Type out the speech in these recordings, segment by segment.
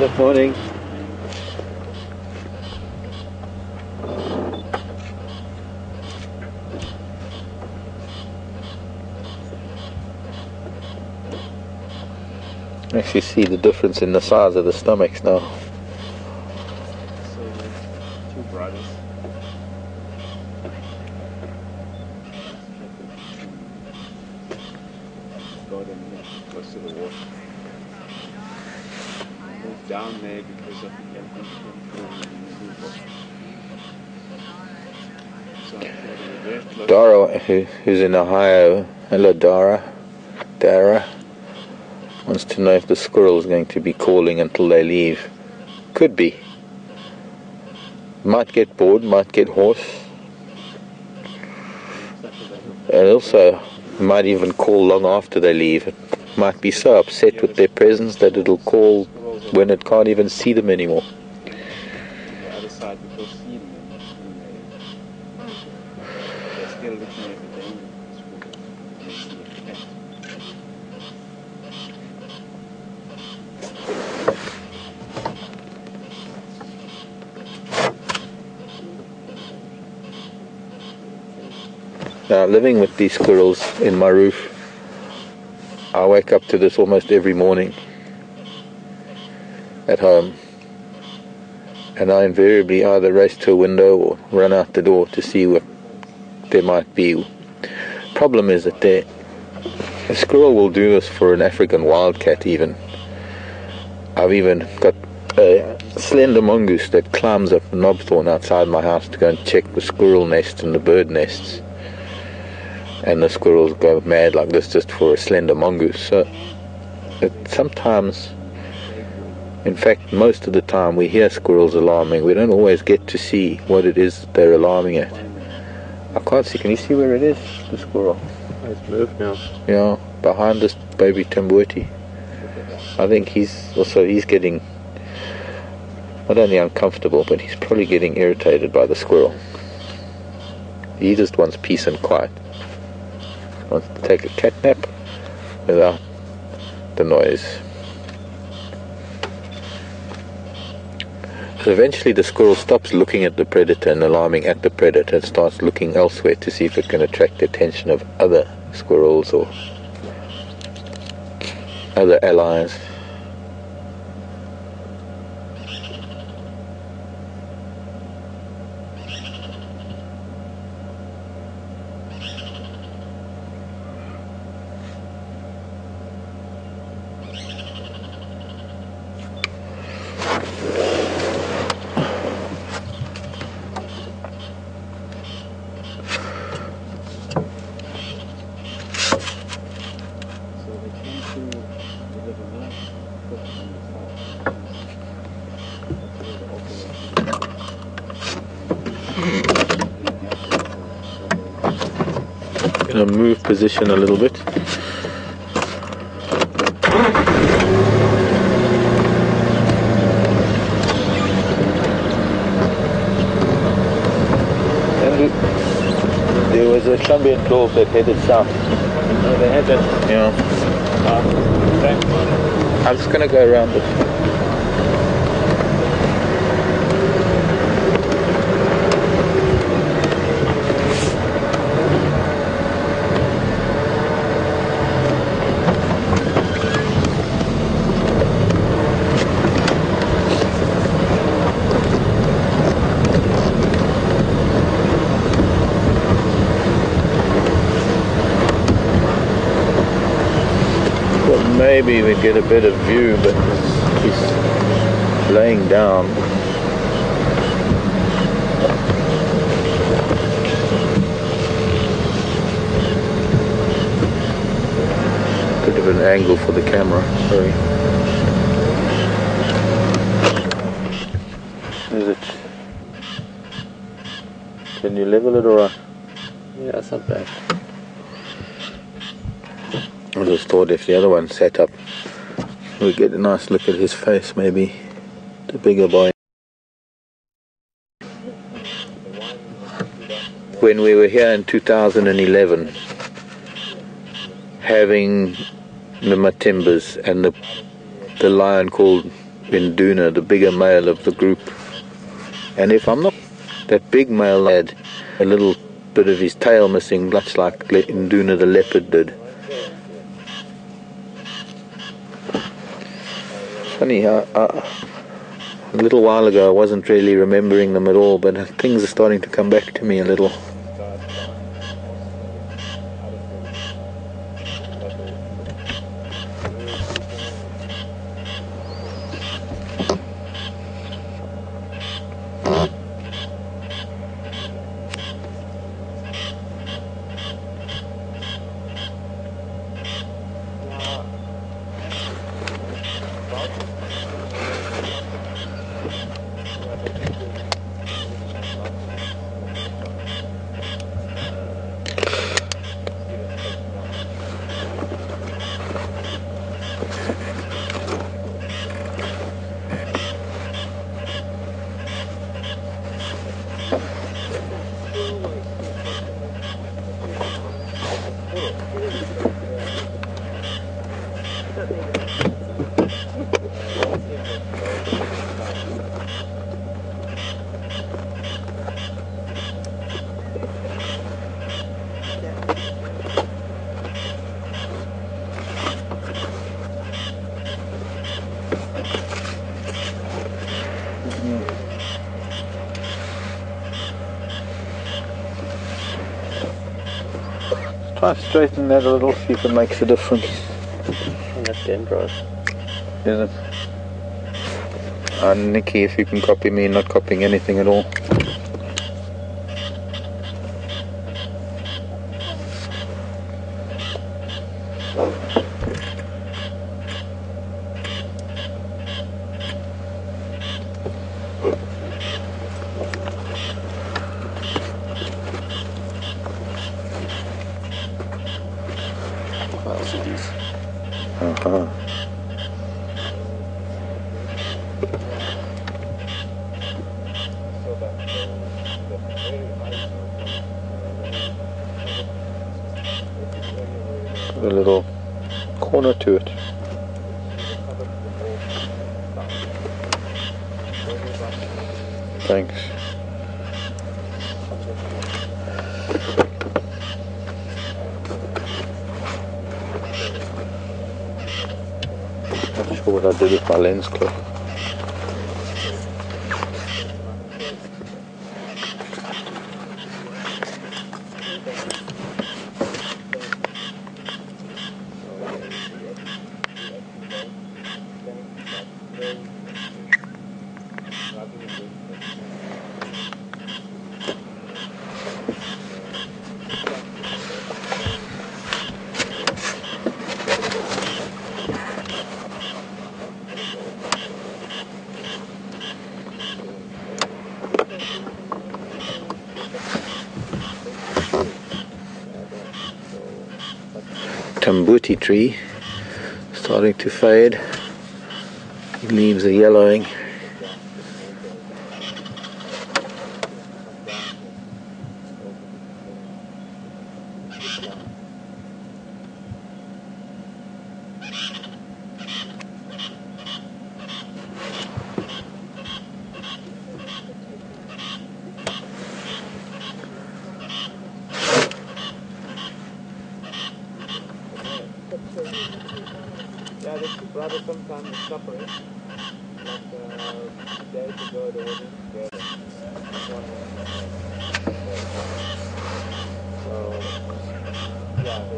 Good morning. Actually see the difference in the size of the stomachs now. So, two brothers. Go them close to the water. Move down there because of the so they're close. Dara, who's in Ohio, hello Dara, wants to know if the squirrel is going to be calling until they leave. Could be. Might get bored, might get hoarse. And also, might even call long after they leave. It might be so upset with their presence that it'll call when it can't even see them anymore. The other side, because see them and they're still looking at the danger. Now, living with these squirrels in my roof, I wake up to this almost every morning at home, and I invariably either race to a window or run out the door to see what there might be. Problem is that a squirrel will do this for an African wildcat even. I've even got a slender mongoose that climbs up a knobthorn outside my house to go and check the squirrel nest and the bird nests. And the squirrels go mad like this just for a slender mongoose. So sometimes, in fact most of the time, we hear squirrels alarming. We don't always get to see what it is they're alarming at. I can't see. Can you see where it is, the squirrel? It's moved now. Yeah, behind this baby Timbuti. I think he's getting not only uncomfortable, but he's probably getting irritated by the squirrel. He just wants peace and quiet. Wants to take a cat nap without the noise. So eventually the squirrel stops looking at the predator and alarming at the predator and starts looking elsewhere to see if it can attract the attention of other squirrels or other allies. Gonna move position a little bit. And there was a champion clove that headed south. Oh, they headed. Yeah. Okay. I'm just gonna go around it. Maybe we get a better view, but he's laying down. Bit of an angle for the camera, sorry. Is it? Can you level it alright? Yeah, it's not bad. I just thought if the other one sat up, we'd get a nice look at his face, maybe. The bigger boy. When we were here in 2011, having the Matimbas and the lion called Induna, the bigger male of the group. And if I'm not, that big male had a little bit of his tail missing, much like Induna the leopard did. Funny how a little while ago I wasn't really remembering them at all, but things are starting to come back to me a little. Try to straighten that a little, see if it makes a difference. That's dangerous. Is it? Nikki, if you can copy me, not copying anything at all. LCDs. Uh-huh. A little corner to it. Thanks. Not sure what I did with my lens clip. Tambuti tree starting to fade, leaves are yellowing. Yeah, the two brothers sometimes separate. Like days ago they were together. So yeah, they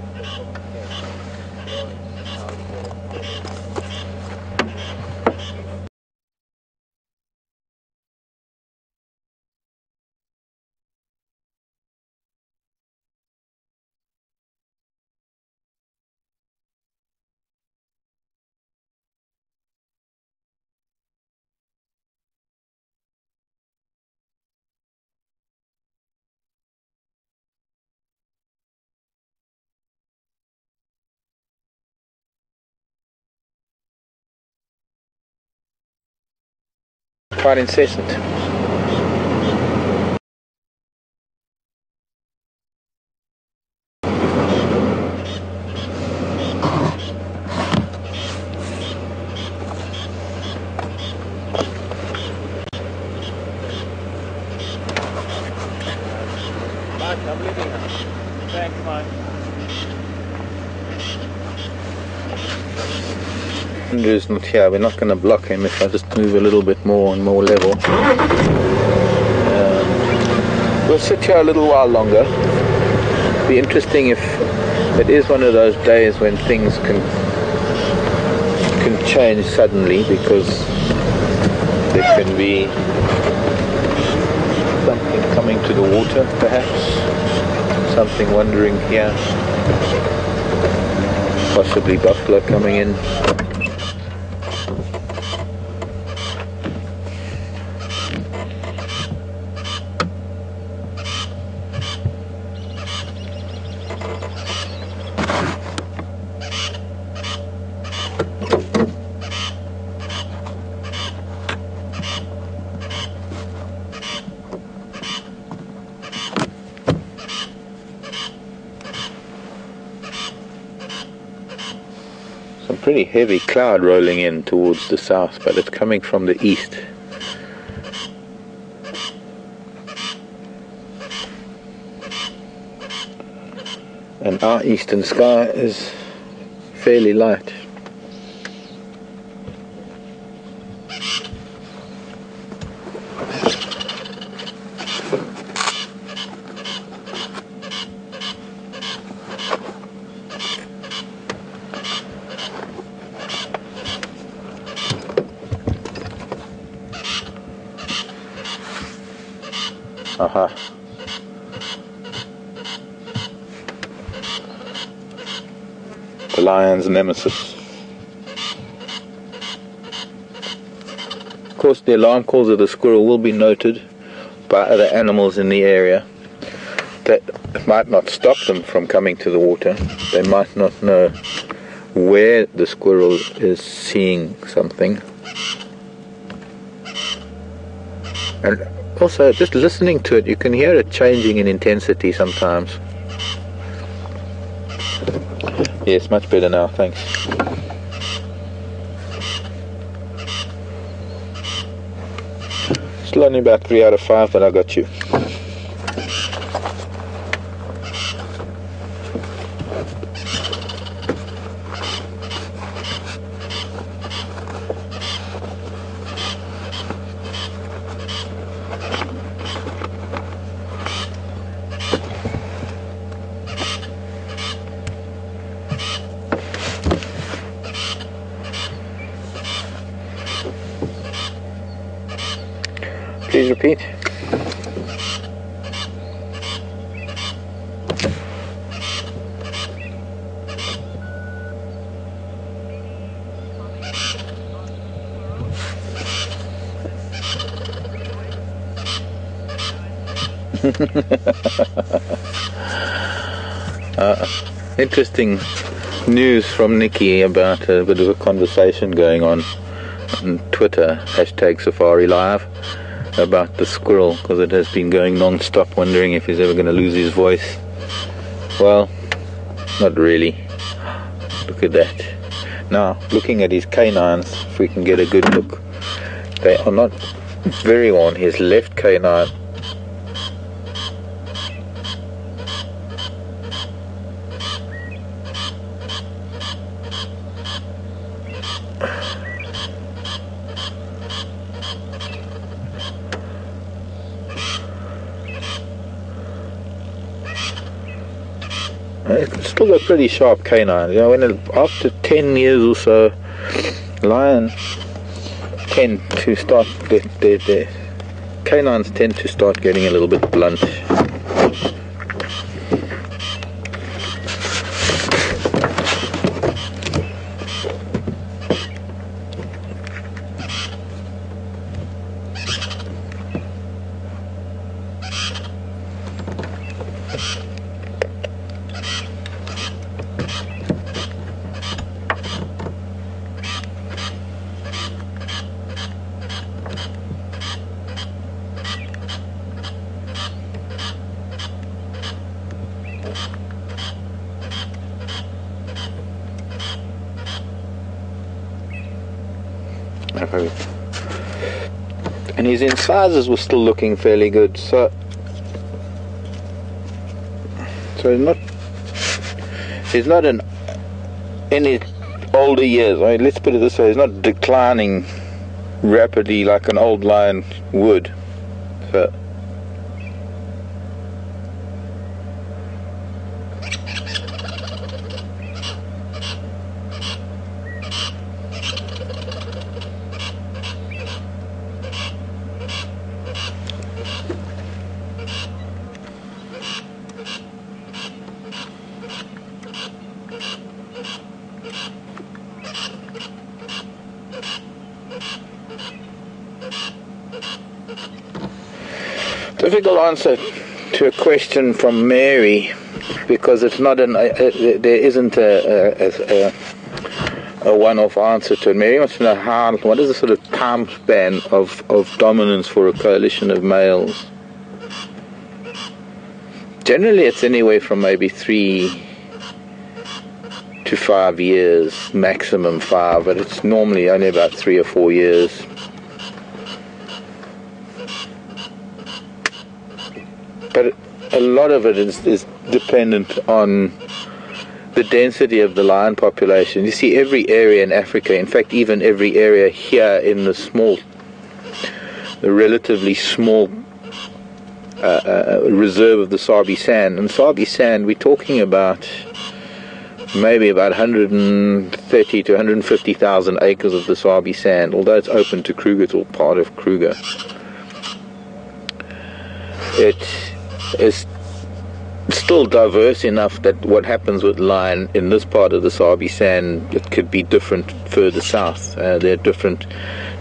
Quite incessant. living. Thanks, man. Andrew's not here. We're not going to block him if I just move a little bit more and more level. We'll sit here a little while longer. Be interesting if it is one of those days when things can change suddenly, because there can be something coming to the water, perhaps something wandering here, possibly buffalo coming in. Pretty heavy cloud rolling in towards the south, but it's coming from the east. And our eastern sky is fairly light. Aha. The lion's nemesis. Of course, the alarm calls of the squirrel will be noted by other animals in the area. That might not stop them from coming to the water. They might not know where the squirrel is seeing something. And also, just listening to it, you can hear it changing in intensity sometimes. Yes, much better now, thanks. Still only about 3 out of 5, but I got you. Please repeat. Interesting news from Nikki about a bit of a conversation going on Twitter, #SafariLive, about the squirrel, because it has been going non-stop, wondering if he's ever going to lose his voice. Well, not really. Look at that. Now, looking at his canines, if we can get a good look, they are not very on his left canine. It's still a pretty sharp canine. You know, after 10 years or so, lions tend to start, their canines tend to start getting a little bit blunt. And his incisors were still looking fairly good, so So he's not in any older years. I mean, let's put it this way: he's not declining rapidly like an old lion would. So. Difficult answer to a question from Mary, because it's not there isn't a one-off answer to it. Mary wants to know what is the sort of time span of dominance for a coalition of males. Generally, it's anywhere from maybe 3 to 5 years, maximum 5, but it's normally only about 3 or 4 years. But a lot of it is dependent on the density of the lion population. You see, every area in Africa, in fact even every area here in the relatively small reserve of the Sabi Sand. And Sabi Sand, we're talking about maybe about 130 to 150,000 acres of the Sabi Sand, although it's open to Kruger, it's all part of Kruger. It is still diverse enough that what happens with lion in this part of the Sabi Sand, it could be different further south. There are different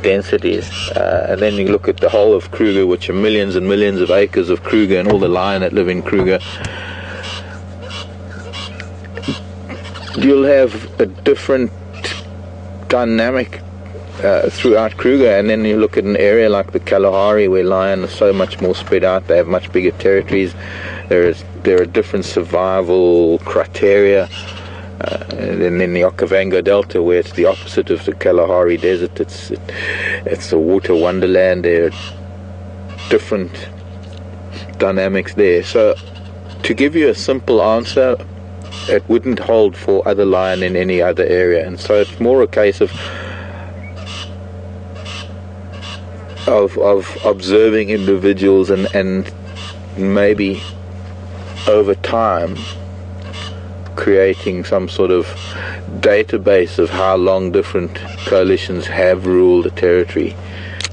densities. And then you look at the whole of Kruger, which are millions and millions of acres of Kruger, and all the lion that live in Kruger. You'll have a different dynamic throughout Kruger, and then you look at an area like the Kalahari where lion is so much more spread out. They have much bigger territories. There are different survival criteria. And then in the Okavango Delta, where it's the opposite of the Kalahari Desert, it's a water wonderland. There are different dynamics there. So to give you a simple answer, it wouldn't hold for other lion in any other area. And so it's more a case of observing individuals and maybe over time creating some sort of database of how long different coalitions have ruled a territory,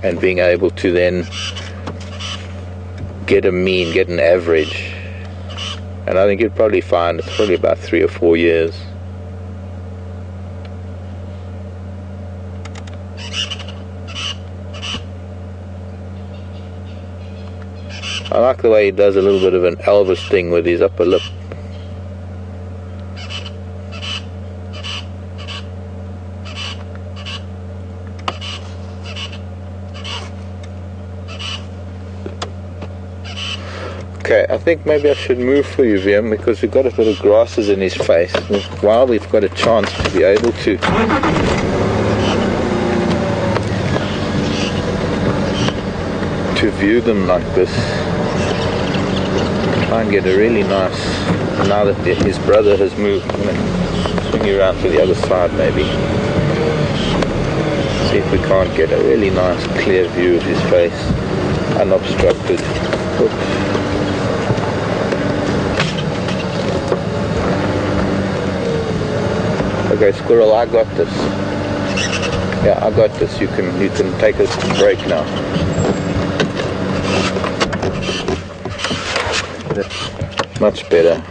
and being able to then get a mean, get an average. And I think you'd probably find it's probably about 3 or 4 years. I like the way he does a little bit of an Elvis thing with his upper lip. Okay, I think maybe I should move for you, Wiem, because we've got a bit of grasses in his face. While we've got a chance to be able to view them like this, try and get a really nice, now that his brother has moved, I'm going to swing you around to the other side maybe, see if we can't get a really nice clear view of his face, unobstructed. Oops. Okay, squirrel, I got this. Yeah, I got this. You can take a break now. Much better.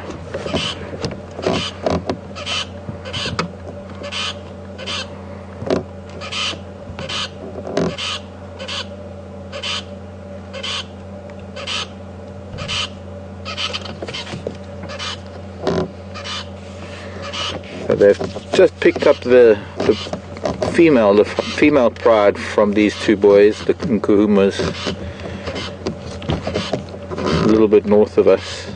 So they've just picked up the female pride from these two boys, the Nkuhumas, a little bit north of us.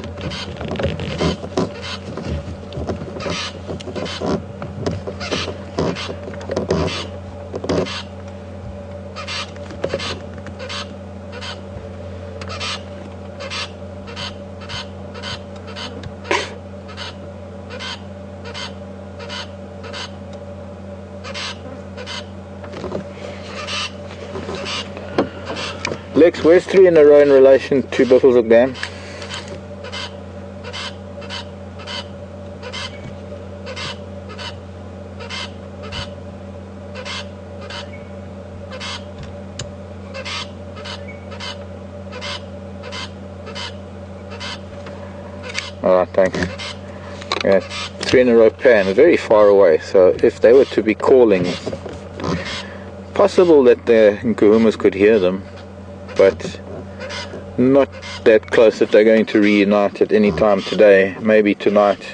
Lex, where's 3 in a row in relation to Buffelshoek Dam? Alright, thanks. Yeah, 3 in a row pan, very far away, so if they were to be calling, possible that the Nkuhumas could hear them, but not that close that they're going to reunite at any time today, maybe tonight.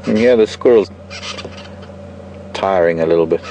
Yeah, the squirrel's tiring a little bit.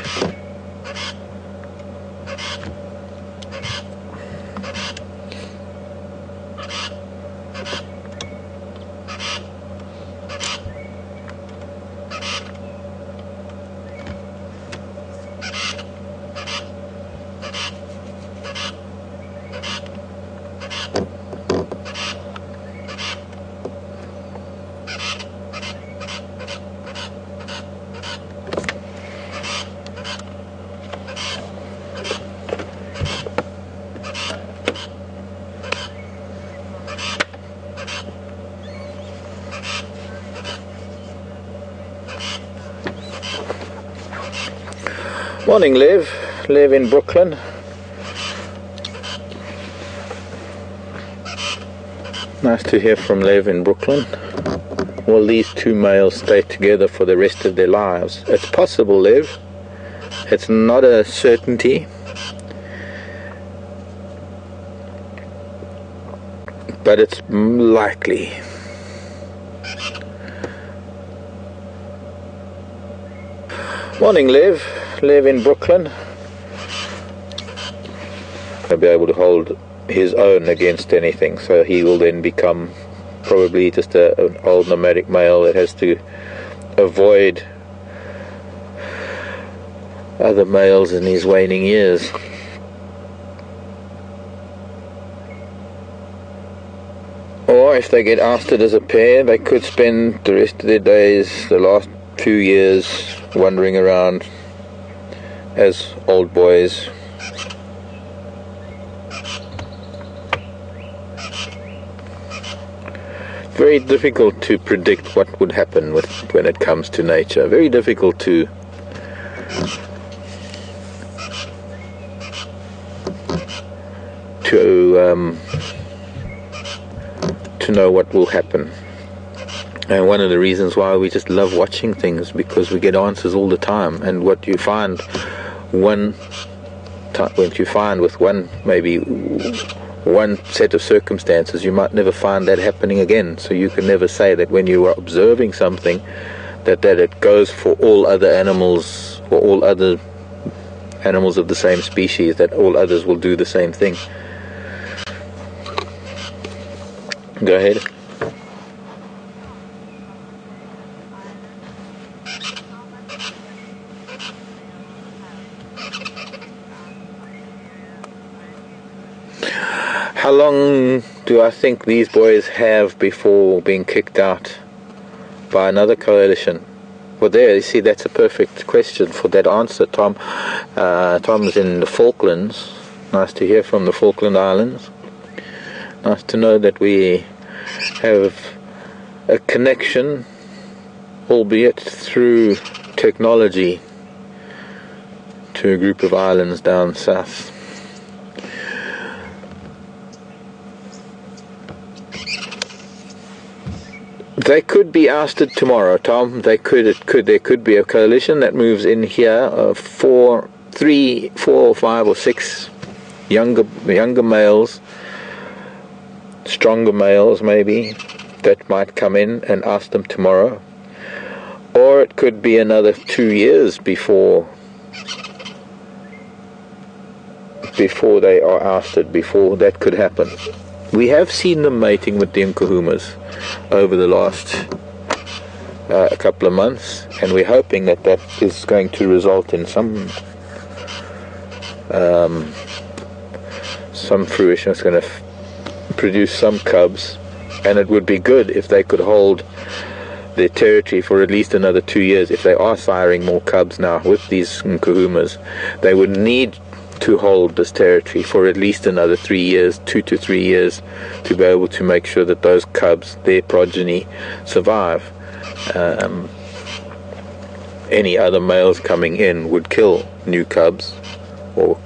Morning, Lev. Lev in Brooklyn. Nice to hear from Lev in Brooklyn. Will these 2 males stay together for the rest of their lives? It's possible, Lev. It's not a certainty. But it's likely. Morning, Lev. Lev in Brooklyn. He'll be able to hold his own against anything, so he will then become probably just an old nomadic male that has to avoid other males in his waning years. Or if they get ousted as a pair, they could spend the rest of their days, the last few years, wandering around as old boys. Very difficult to predict what would happen when it comes to nature. Very difficult to know what will happen. And one of the reasons why we just love watching things, because we get answers all the time. And what you find with maybe one set of circumstances, you might never find that happening again. So you can never say that when you are observing something that it goes for all other animals, or all other animals of the same species, that all others will do the same thing. Go ahead. How long do I think these boys have before being kicked out by another coalition? Well, there, you see, that's a perfect question for that answer, Tom. Tom's in the Falklands. Nice to hear from the Falkland Islands. Nice to know that we have a connection, albeit through technology, to a group of islands down south. They could be ousted tomorrow, Tom. There could be a coalition that moves in here of 4 or 5 or 6 younger males, stronger males maybe, that might come in and oust them tomorrow. Or it could be another 2 years before they are ousted, before that could happen. We have seen them mating with the Nkuhumas over the last couple of months, and we're hoping that that is going to result in some fruition. It's going to produce some cubs, and it would be good if they could hold their territory for at least another 2 years. If they are siring more cubs now with these Nkuhumas, they would need to hold this territory for at least another 3 years, 2 to 3 years, to be able to make sure that those cubs, their progeny, survive. Any other males coming in would kill new cubs, or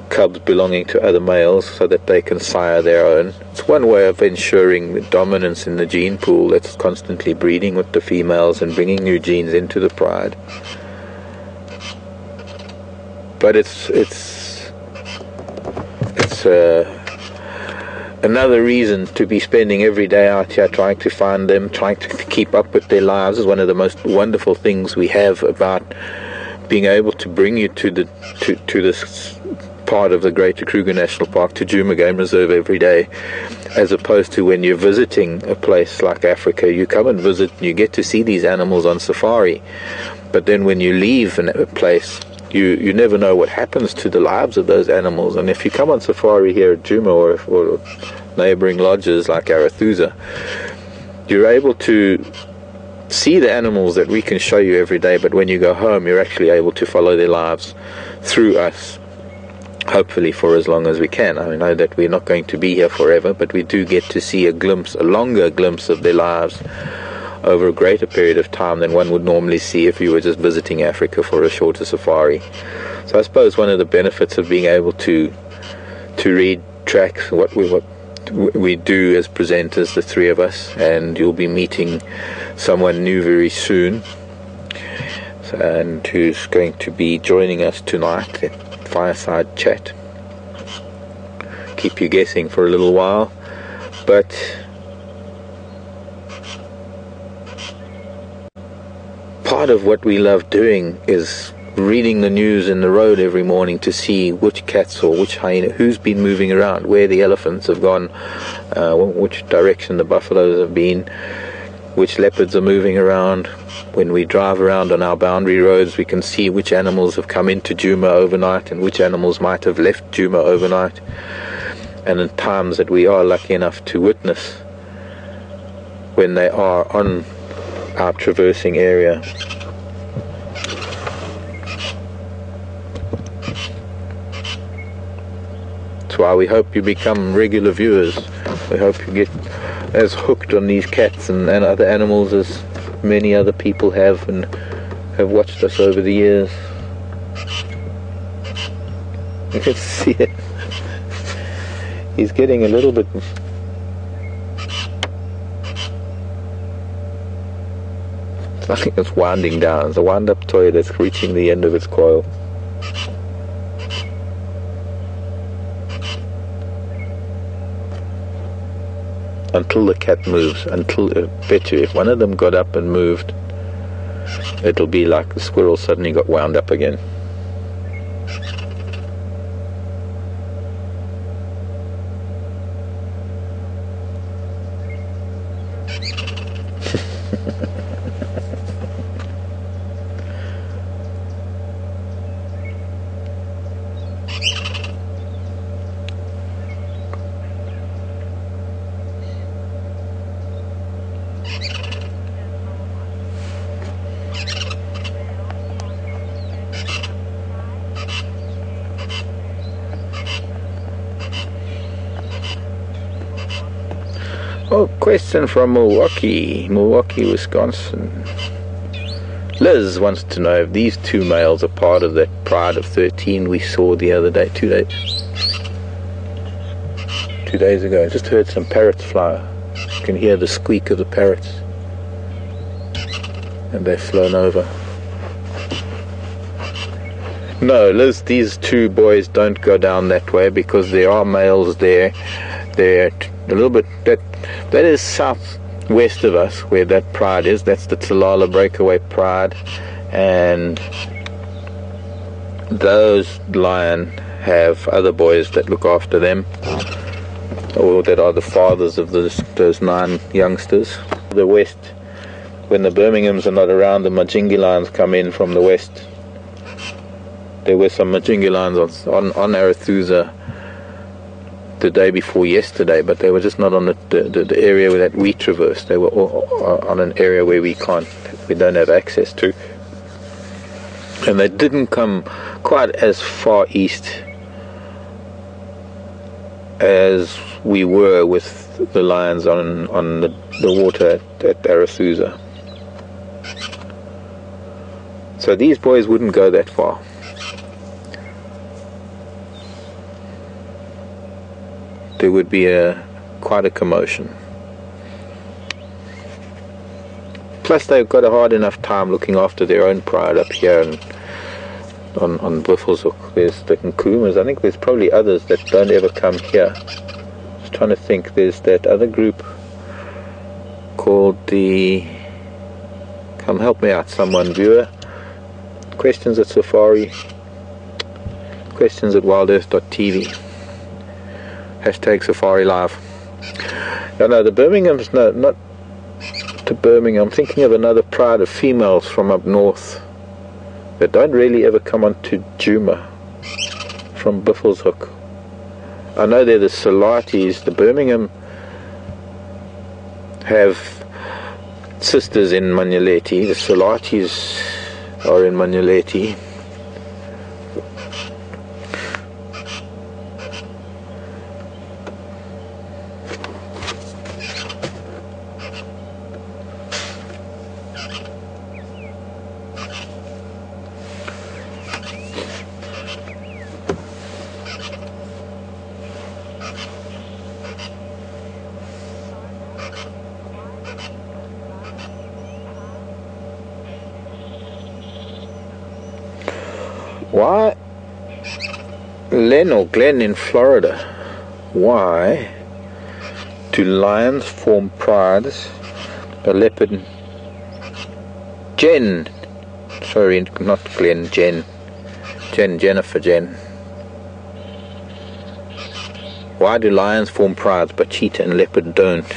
cubs belonging to other males, so that they can sire their own. It's one way of ensuring dominance in the gene pool that's constantly breeding with the females and bringing new genes into the pride. But it's another reason to be spending every day out here trying to find them, trying to keep up with their lives. Is one of the most wonderful things we have about being able to bring you to this part of the Greater Kruger National Park, to Djuma Game Reserve every day, as opposed to when you're visiting a place like Africa. You come and visit and you get to see these animals on safari, but then when you leave a place, you never know what happens to the lives of those animals. And if you come on safari here at Djuma or neighbouring lodges like Arathusa, you're able to see the animals that we can show you every day, but when you go home, you're actually able to follow their lives through us, hopefully for as long as we can. I know that we're not going to be here forever, but we do get to see a longer glimpse of their lives over a greater period of time than one would normally see if you were just visiting Africa for a shorter safari. So I suppose one of the benefits of being able to read tracks, what we do as presenters, the three of us, and you'll be meeting someone new very soon, and who's going to be joining us tonight at Fireside Chat. Keep you guessing for a little while, but part of what we love doing is reading the news in the road every morning to see which cats or which hyena, who's been moving around, where the elephants have gone, which direction the buffaloes have been, which leopards are moving around. When we drive around on our boundary roads, we can see which animals have come into Djuma overnight and which animals might have left Djuma overnight. And in times that we are lucky enough to witness when they are on our traversing area. That's why we hope you become regular viewers. We hope you get as hooked on these cats and other animals as many other people have and have watched us over the years. You can see it. He's getting a little bit... I think it's winding down. It's a wind-up toy that's reaching the end of its coil. Until the cat moves, I bet you if one of them got up and moved, it'll be like the squirrel suddenly got wound up again. Oh, question from Milwaukee, Wisconsin. Liz wants to know if these two males are part of that pride of 13 we saw the other day, 2 days ago. I just heard some parrots fly. You can hear the squeak of the parrots. And they've flown over. No, Liz, these two boys don't go down that way because there are males there. They're a little bit, that is southwest of us where that pride is. That's the Talala breakaway pride, and those lion have other boys that look after them, or that are the fathers of those 9 youngsters. The west, when the Birminghams are not around, the Majingi lions come in from the west. There were some Majingi lions on Arathusa the day before yesterday, but they were just not on the area where that we traversed. They were on an area where we don't have access to, and they didn't come quite as far east as we were with the lions on the water at Arathusa. So these boys wouldn't go that far. There would be quite a commotion. Plus they've got a hard enough time looking after their own pride up here and on Buffelshoek. There's the Nkumas. I think there's probably others that don't ever come here. Just trying to think. There's that other group called the... Come help me out, someone, viewer. Questions at Safari. Questions at WildEarthTV. Hashtag Safari Live. No, the Birmingham's, no, not to Birmingham. I'm thinking of another pride of females from up north that don't really ever come onto Djuma from Buffelshoek. I know they're the Salatis. The Birmingham have sisters in Manyaleti. The Salatis are in Manyaleti. Why, Len or Glenn in Florida, why do lions form prides? A leopard, Jen, sorry, not Glenn, Jennifer. Why do lions form prides but cheetah and leopard don't?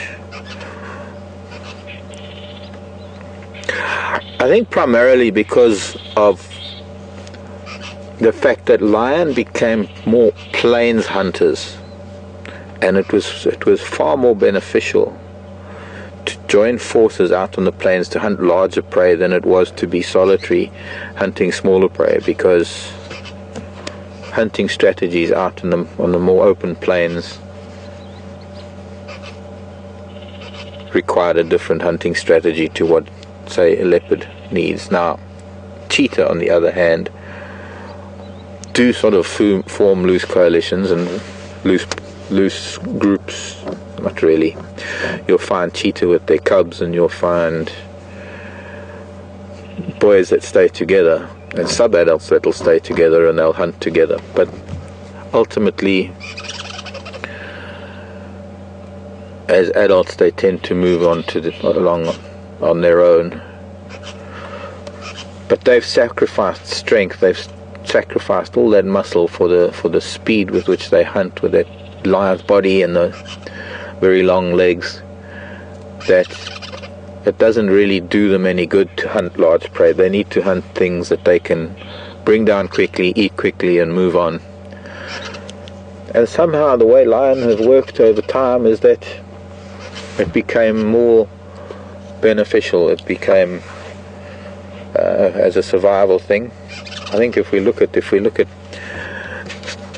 I think primarily because of the fact that lion became more plains hunters, and it was far more beneficial to join forces out on the plains to hunt larger prey than it was to be solitary hunting smaller prey, because hunting strategies out on the more open plains required a different hunting strategy to what, say, a leopard needs. Now, cheetah, on the other hand, do sort of form loose coalitions and loose groups. Not really. You'll find cheetah with their cubs, and you'll find boys that stay together, and sub-adults that'll stay together and they'll hunt together. But ultimately, as adults, they tend to move on along on their own. But they've sacrificed strength. They've sacrificed all that muscle for the speed with which they hunt, with that lion's body and the very long legs, that it doesn't really do them any good to hunt large prey. They need to hunt things that they can bring down quickly, eat quickly, and move on. And somehow the way lion has worked over time is that it became more beneficial. It became as a survival thing. I think if we look at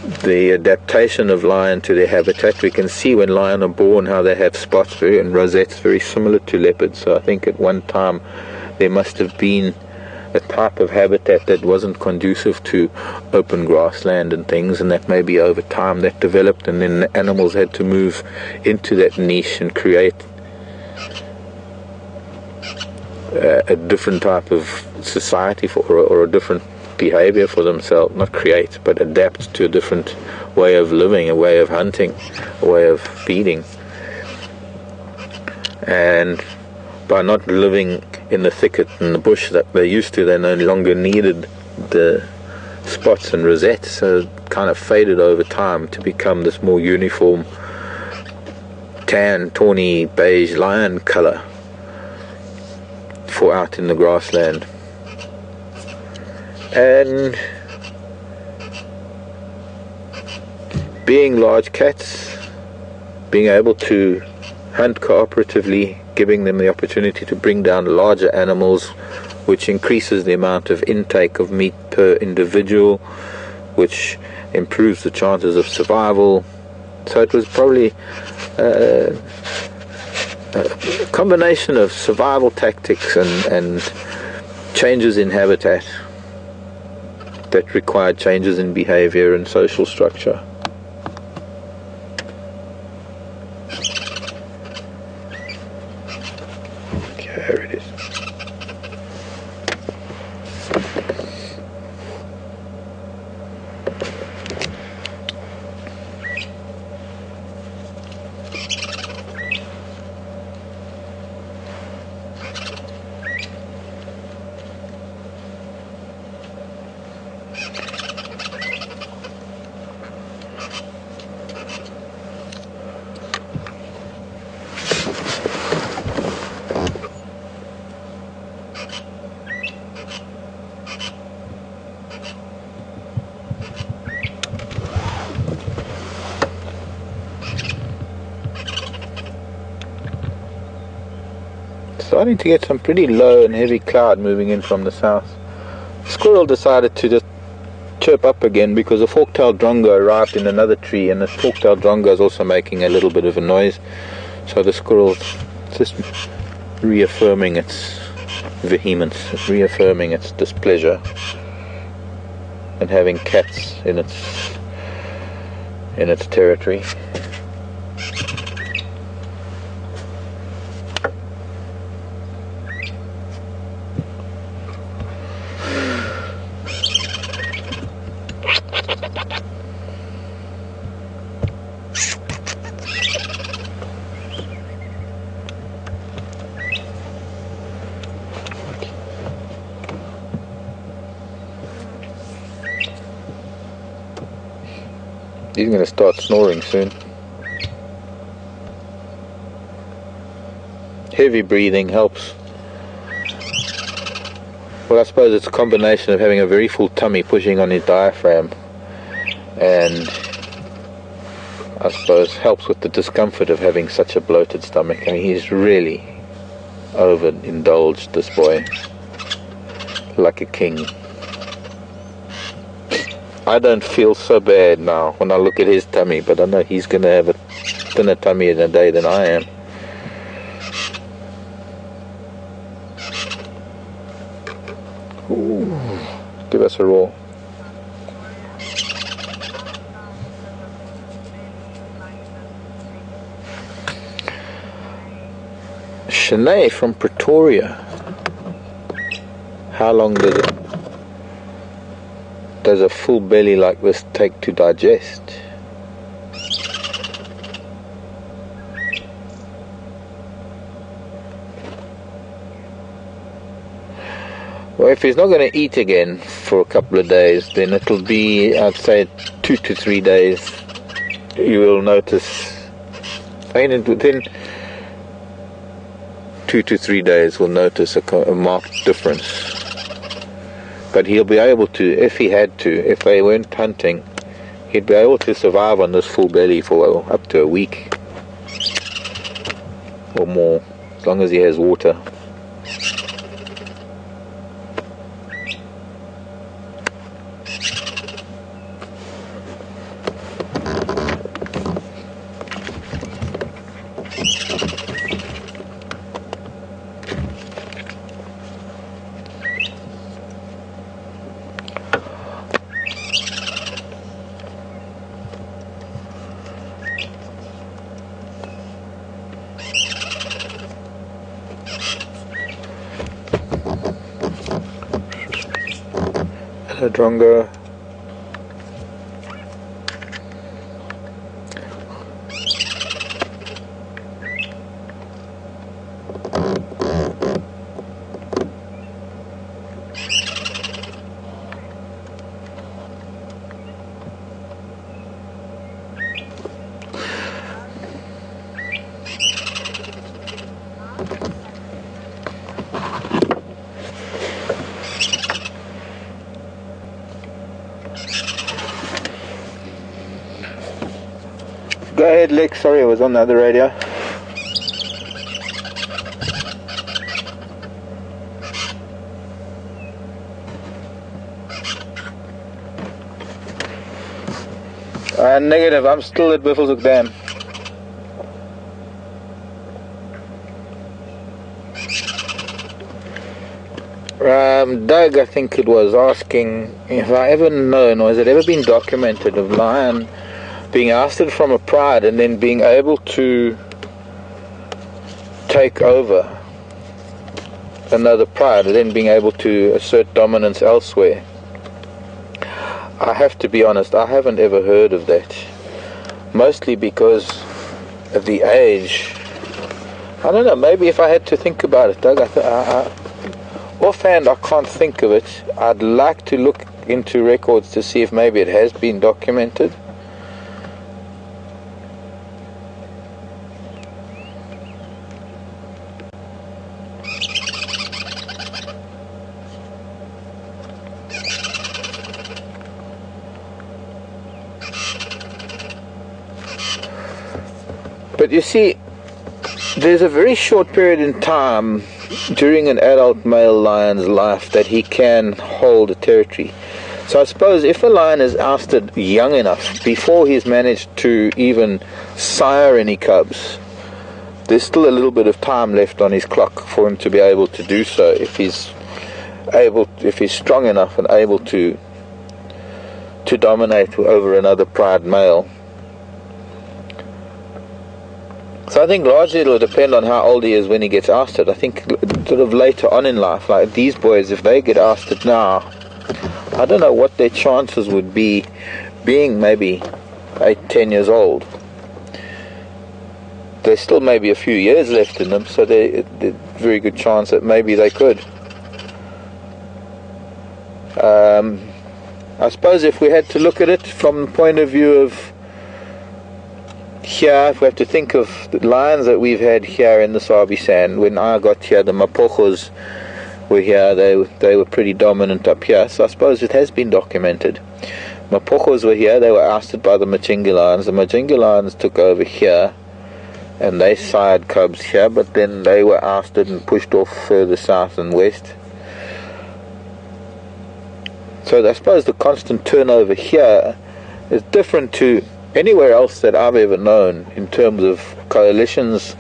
the adaptation of lion to their habitat. We can see when lion are born how they have spots and rosettes very similar to leopards. So I think at one time there must have been a type of habitat that wasn't conducive to open grassland and things, and that maybe over time that developed, and then the animals had to move into that niche and create a different type of society or a different behavior for themselves. Not create, but adapt to a different way of living, a way of hunting, a way of feeding. And by not living in the thicket and the bush that they used to, they no longer needed the spots and rosettes, so it kind of faded over time to become this more uniform tan, tawny, beige lion color for out in the grassland. And being large cats, being able to hunt cooperatively, giving them the opportunity to bring down larger animals, which increases the amount of intake of meat per individual, which improves the chances of survival. So it was probably a combination of survival tactics and changes in habitat that required changes in behavior and social structure. There it is. Starting to get some pretty low and heavy cloud moving in from the south. The squirrel decided to just chirp up again because a fork-tailed drongo arrived in another tree, and the fork-tailed drongo is also making a little bit of a noise. So the squirrel's just reaffirming its vehemence, reaffirming its displeasure, and having cats in its territory. He's going to start snoring soon. Heavy breathing helps. Well, I suppose it's a combination of having a very full tummy pushing on his diaphragm, and I suppose helps with the discomfort of having such a bloated stomach. I mean, he's really overindulged, this boy, like a king. I don't feel so bad now when I look at his tummy, but I know he's going to have a thinner tummy in a day than I am. Ooh, give us a roll. Shanae from Pretoria. How long does a full belly like this take to digest? Well, if he's not going to eat again for a couple of days, then it'll be, I'd say, 2 to 3 days. You will notice, within 2 to 3 days, we'll notice a marked difference. But he'll be able to, if he had to, if they weren't hunting, he'd be able to survive on this full belly for up to a week or more, as long as he has water. Hello, Drongo. Go ahead, Lex. Sorry, I was on the other radio. Negative. I'm still at Buffelshoek Dam. Doug, I think it was, asking if I ever known, or has it ever been documented, of lion being ousted from a pride and then being able to take over another pride and then being able to assert dominance elsewhere. I have to be honest, I haven't ever heard of that. Mostly because of the age. I don't know, maybe if I had to think about it, Doug, offhand I can't think of it. I'd like to look into records to see if maybe it has been documented. But you see, there's a very short period in time during an adult male lion's life that he can hold a territory. So I suppose if a lion is ousted young enough, before he's managed to even sire any cubs, there's still a little bit of time left on his clock for him to be able to do so, if he's strong enough and able to dominate over another pride male. So I think largely it'll depend on how old he is when he gets ousted. I think sort of later on in life, like these boys, if they get ousted now, I don't know what their chances would be, being maybe 8-10 years old. There's still maybe a few years left in them, so there's a very good chance that maybe they could. I suppose if we had to look at it from the point of view of here, if we have to think of the lions that we've had here in the Sabi Sand, when I got here, the Mapochos were here, they were pretty dominant up here, so I suppose it has been documented. Mapochos were here, they were ousted by the Machingi lions. The Machingi lions took over here, and they sired cubs here, but then they were ousted and pushed off further south and west. So I suppose the constant turnover here is different to anywhere else that I've ever known in terms of coalitions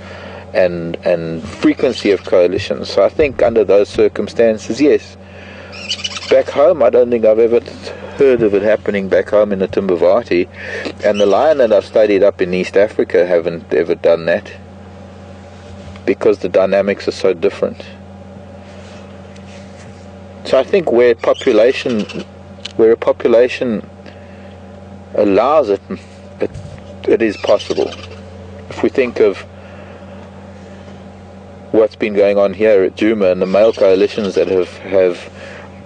and frequency of coalitions. So I think under those circumstances, yes. Back home, I don't think I've ever heard of it happening back home in the Timbavati, and the lion that I've studied up in East Africa haven't ever done that, because the dynamics are so different. So I think where a population allows it, it is possible. If we think of what's been going on here at Djuma and the male coalitions that have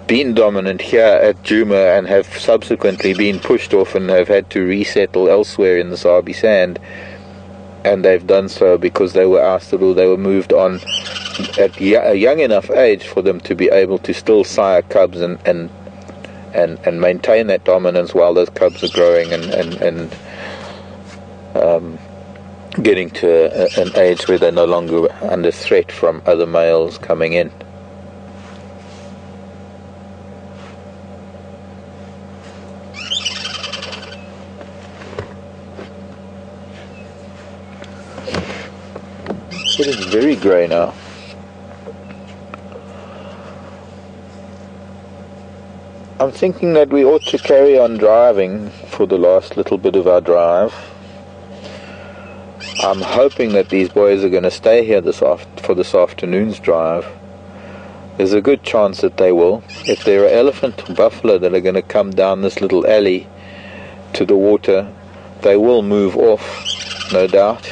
been dominant here at Djuma and have subsequently been pushed off and have had to resettle elsewhere in the Sabi Sand, and they've done so because they were ousted or they were moved on at a young enough age for them to be able to still sire cubs and maintain that dominance while those cubs are growing and getting to an age where they're no longer under threat from other males coming in. It's getting very grey now. I'm thinking that we ought to carry on driving for the last little bit of our drive. I'm hoping that these boys are going to stay here for this afternoon's drive. There's a good chance that they will. If there are elephant or buffalo that are going to come down this little alley to the water, they will move off, no doubt.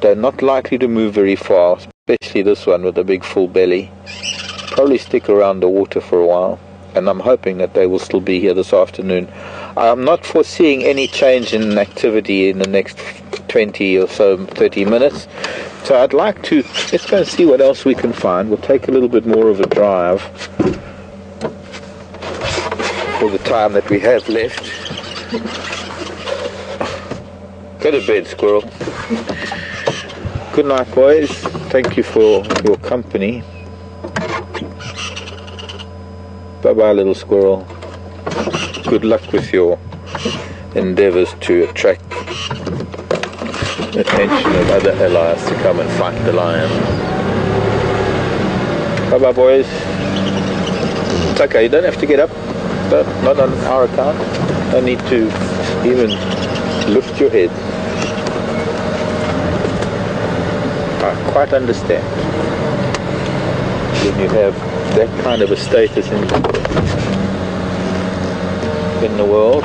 They're not likely to move very far, especially this one with a big full belly. Probably stick around the water for a while, and I'm hoping that they will still be here this afternoon. I'm not foreseeing any change in activity in the next 20 or so, 30 minutes. So I'd like to, let's go and see what else we can find. We'll take a little bit more of a drive for the time that we have left. Go to bed, squirrel. Good night, boys. Thank you for your company. Bye-bye, little squirrel. Good luck with your endeavors to attract the attention of other allies to come and fight the lion. Bye-bye, boys. It's okay, you don't have to get up. Not on our account. No need to even lift your head. I quite understand. When you have that kind of a status in the world.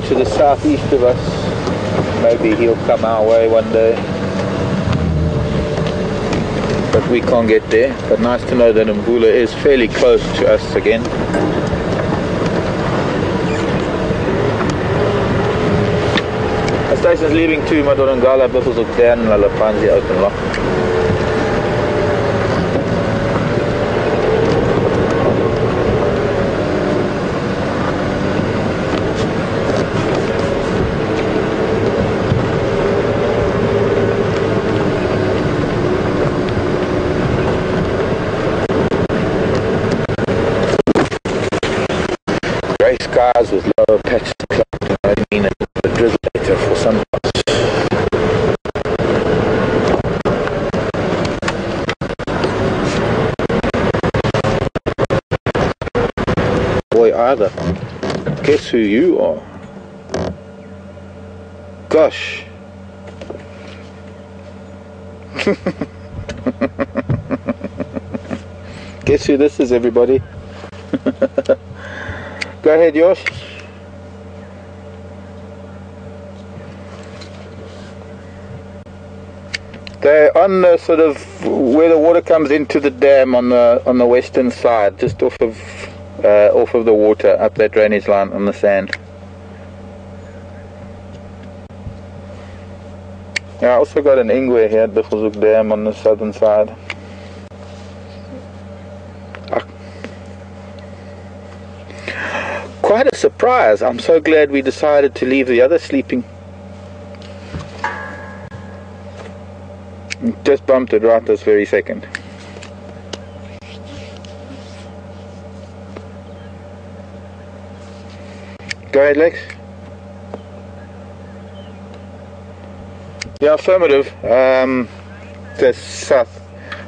To the southeast of us. Maybe he'll come our way one day, but we can't get there. But nice to know that Mbula is fairly close to us again. The station's leaving too, Madorangala, Buffels of Dan, Lalapanzi, open lock. Skies with lower patches of cloud, I mean a drizzle later for some parts. Boy, either. Guess who you are? Gosh. Guess who this is, everybody? Go ahead, Josh. They're on the sort of where the water comes into the dam on the western side, just off of the water, up that drainage line on the sand. Yeah, I also got an ingwe here at Buffelshoek Dam on the southern side. Quite a surprise. I'm so glad we decided to leave the other sleeping. Just bumped it right this very second. Go ahead, Lex. Yeah, affirmative. The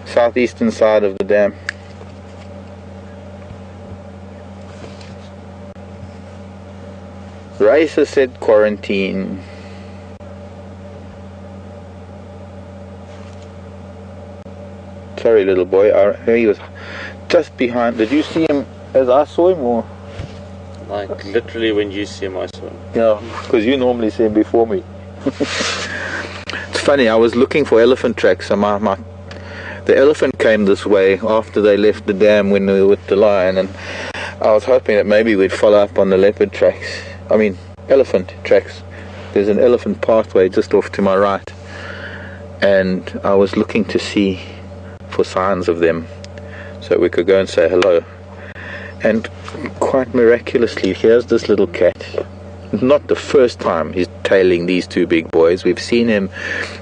southeastern side of the dam. Raisa said quarantine. Sorry, little boy. He was just behind. Did you see him as I saw him, or? Like literally when you see him, I saw him. Yeah, because you normally see him before me. It's funny, I was looking for elephant tracks, and the elephant came this way after they left the dam when we were with the lion, and I was hoping that maybe we'd follow up on the leopard tracks. I mean, elephant tracks. There's an elephant pathway just off to my right, and I was looking to see for signs of them so we could go and say hello. And quite miraculously, here's this little cat. Not the first time he's tailing these two big boys. We've seen him.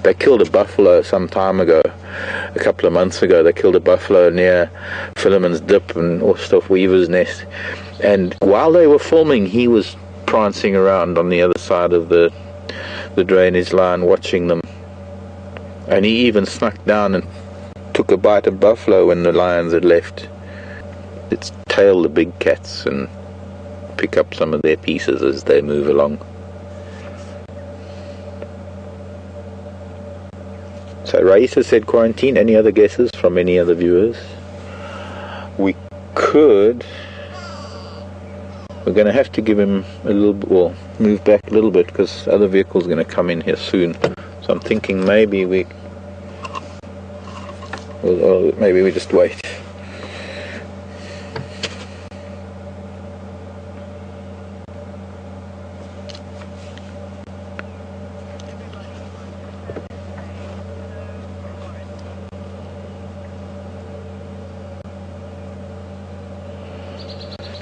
They killed a buffalo some time ago, a couple of months ago. They killed a buffalo near Philemon's Dip and Osthoff Weaver's Nest. And while they were filming, he was prancing around on the other side of the drainage line watching them. And he even snuck down and took a bite of buffalo when the lions had left. It's tail the big cats and pick up some of their pieces as they move along. So Raisa said quarantine. Any other guesses from any other viewers? We could. We're going to have to give him a little bit, well, move back a little bit because other vehicles are going to come in here soon. So I'm thinking maybe we just wait.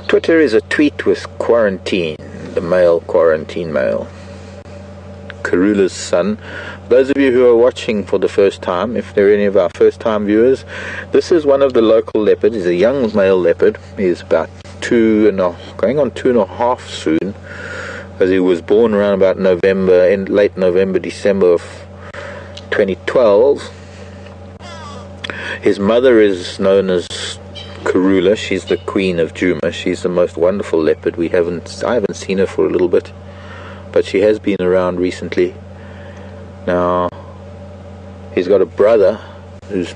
Twitter is a tweet with quarantine, the male quarantine male. Karula's son. Those of you who are watching for the first time, if there are any of our first time viewers, this is one of the local leopards. He's a young male leopard. He's about going on 2.5 soon, because he was born around about late November, December of 2012. His mother is known as Karula. She's the queen of Djuma. She's the most wonderful leopard. I haven't seen her for a little bit, but she has been around recently. Now, he's got a brother who's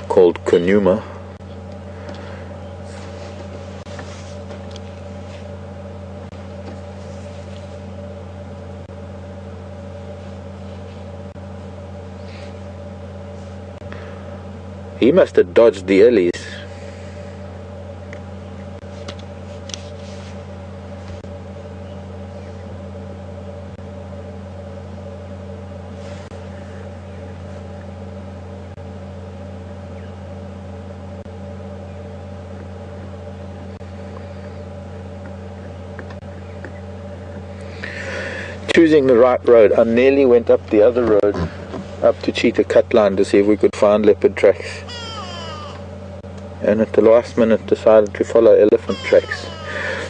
called Djuma. He must have dodged the ellies. Choosing the right road. I nearly went up the other road, up to Cheetah Cut Line, to see if we could find leopard tracks, and at the last minute decided to follow elephant tracks.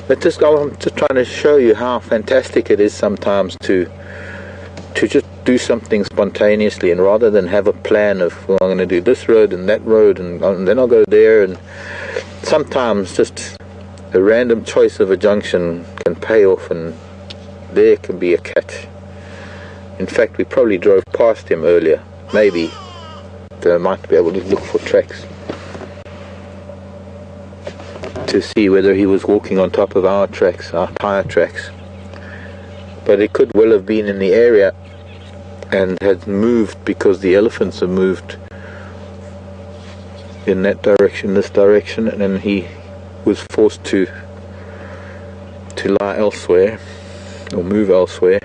I'm just trying to show you how fantastic it is sometimes to just do something spontaneously, and rather than have a plan of, well, I'm going to do this road and that road and then I'll go there, and sometimes just a random choice of a junction can pay off, and there can be a cat. In fact, we probably drove past him earlier. Maybe they might be able to look for tracks to see whether he was walking on top of our tracks, our tire tracks. But it could well have been in the area and had moved because the elephants have moved in that direction, this direction, and then he was forced to lie elsewhere or move elsewhere.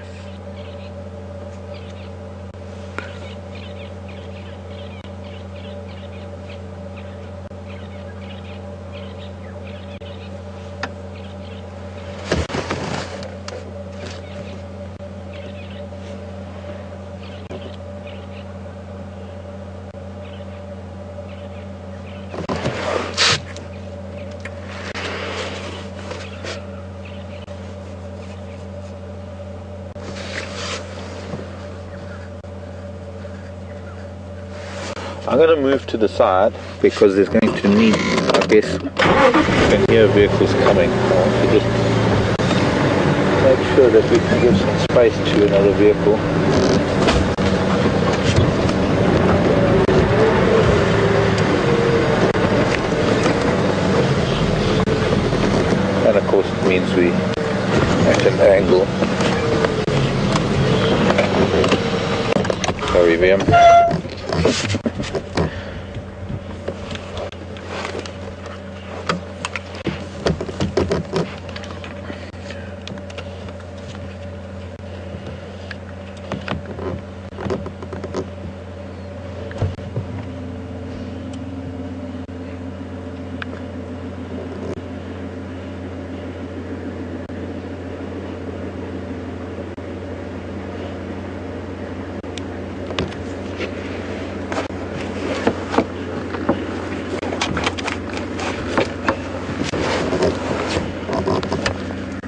I'm going to move to the side because there's going to need, I guess, you can hear vehicles coming. I want to just make sure that we can give some space to another vehicle. And of course it means we at an angle. Sorry, VM.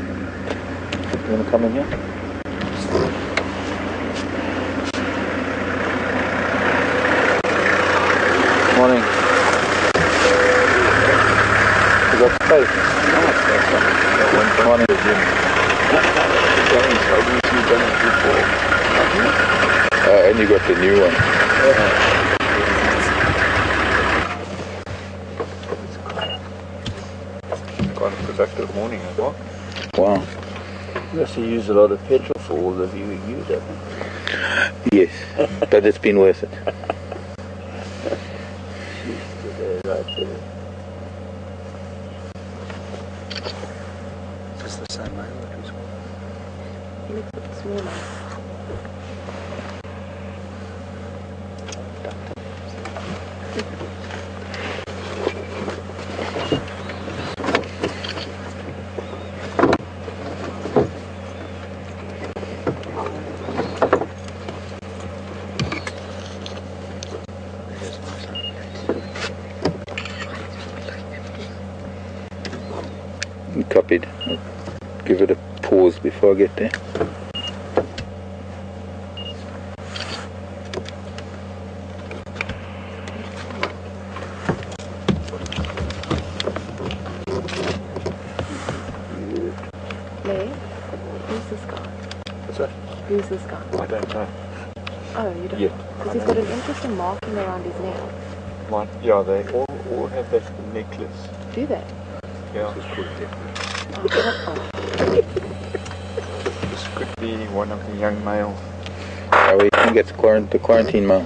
You want to come in here? Morning. You got space? Morning. And you got the new one. Quite a productive morning as well. Wow. You must have used a lot of petrol for all the view you used, haven't you? Yes, but it's been worth it. Right there. Is this the same mail that was You look a bit smaller. Copied. I'll give it a pause before I get there. Lee, who's this guy? What's that? Who's this guy? I don't know. Oh, you don't? Yeah. Because he's got an interesting marking around his neck. Mine, yeah, they all have that necklace. Do they? Yeah. Oh, This could be one of the young males. Oh, we think it's the quarantine mail.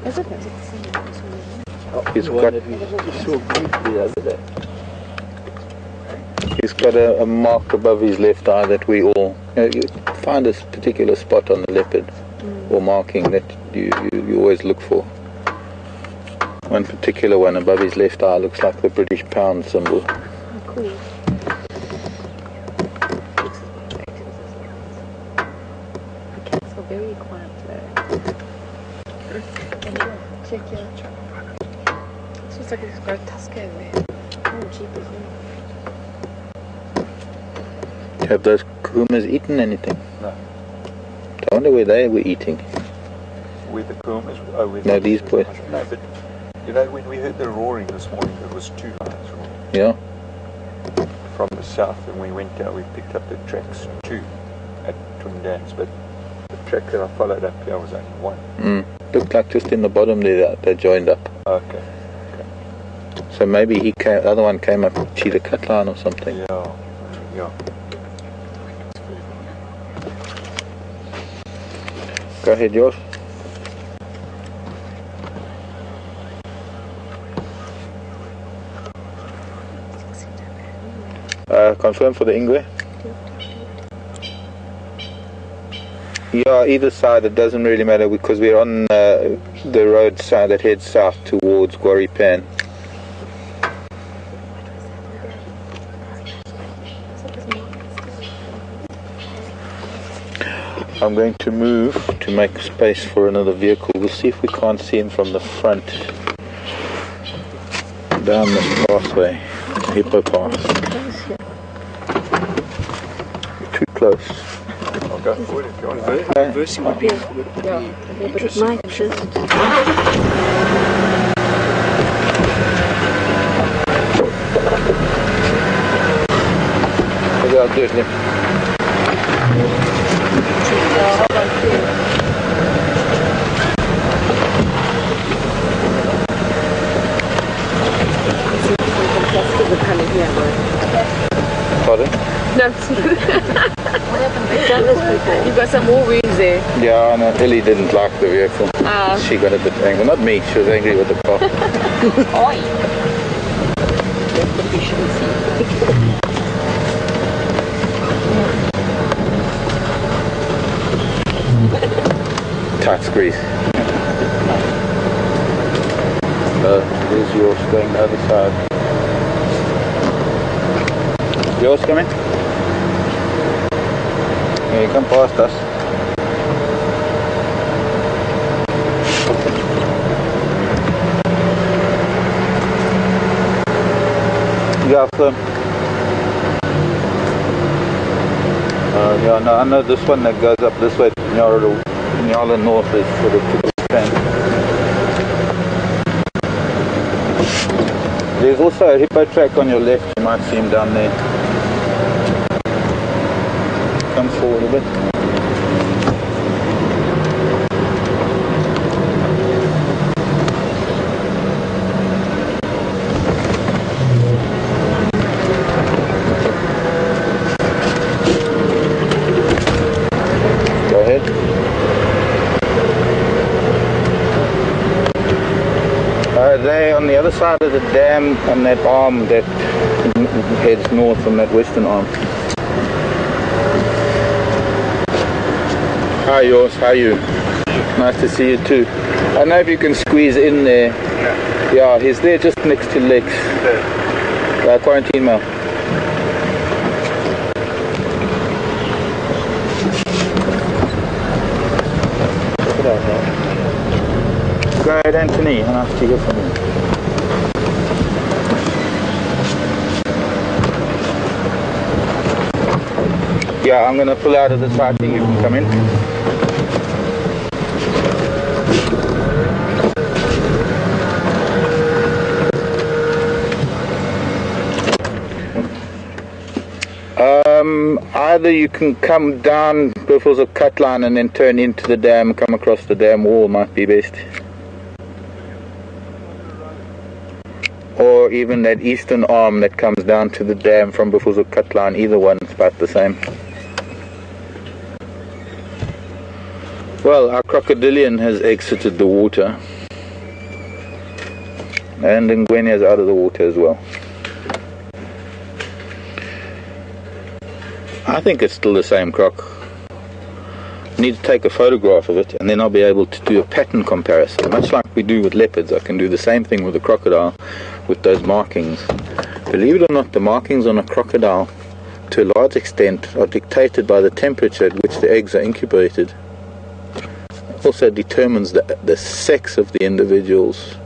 is it? Is it the same one? He's The one got that we saw briefly the other day. he's got a mark above his left eye that we all you find this particular spot on the leopard or marking that you always look for. One particular one above his left eye looks like the British pound symbol. Oh, cool. The cats are very quiet today. Check your truck. It looks like it's got a tusker over there. Oh, jeepers. Have those kumas eaten anything? No. I wonder where they were eating. With the Kumas. Oh, with No, these boys. No, but you know, when we heard the roaring this morning, it was 2 lions roaring Yeah. from the south, and we went down. We picked up the tracks 2 at Twin Dams, but the track that I followed up here was only 1. Looked like just in the bottom there they joined up. Okay. So maybe the other one came up cheetah cut line or something. Yeah. Yeah. Go ahead, Josh. Confirm for the Ingwe. Yeah, either side, it doesn't really matter because we're on the road side that heads south towards Guaripan. I'm going to move to make space for another vehicle. We'll see if we can't see him from the front down this pathway, Hippo Path. Too close. I'll go forward if you want. Reversing would be interesting. Might just. Maybe I'll do it then. Coming here, done this before. You've got some more wounds there. Yeah, and Ellie didn't like the vehicle. She got a bit angry. Not me, she was angry with the car. Oi! Tight squeeze. There's yours going the other side. Yours coming? Yeah, you come past us. Yeah, so, yeah, no, I know this one that goes up this way to Nyala North is sort of to the stand. There's also a hippo track on your left, you might see him down there. Come forward a bit. Go ahead. They're on the other side of the dam on that arm that heads north on that western arm. Hi yours, how are you? Nice to see you too. I don't know if you can squeeze in there. Yeah, he's there just next to Lex. Quarantine mail. Go ahead, Anthony, I'll have to hear from you. Yeah, I'm going to pull out of the sighting, you can come in. Either you can come down Buffalo's of cut line and then turn into the dam, come across the dam wall might be best. Or even that eastern arm that comes down to the dam from Buffalo's of cut line, either one's about the same. Well, our crocodilian has exited the water. And Ngwenia's out of the water as well. I think it's still the same croc. I need to take a photograph of it and then I'll be able to do a pattern comparison. Much like we do with leopards, I can do the same thing with a crocodile with those markings. Believe it or not, the markings on a crocodile to a large extent are dictated by the temperature at which the eggs are incubated. It also determines the sex of the individuals.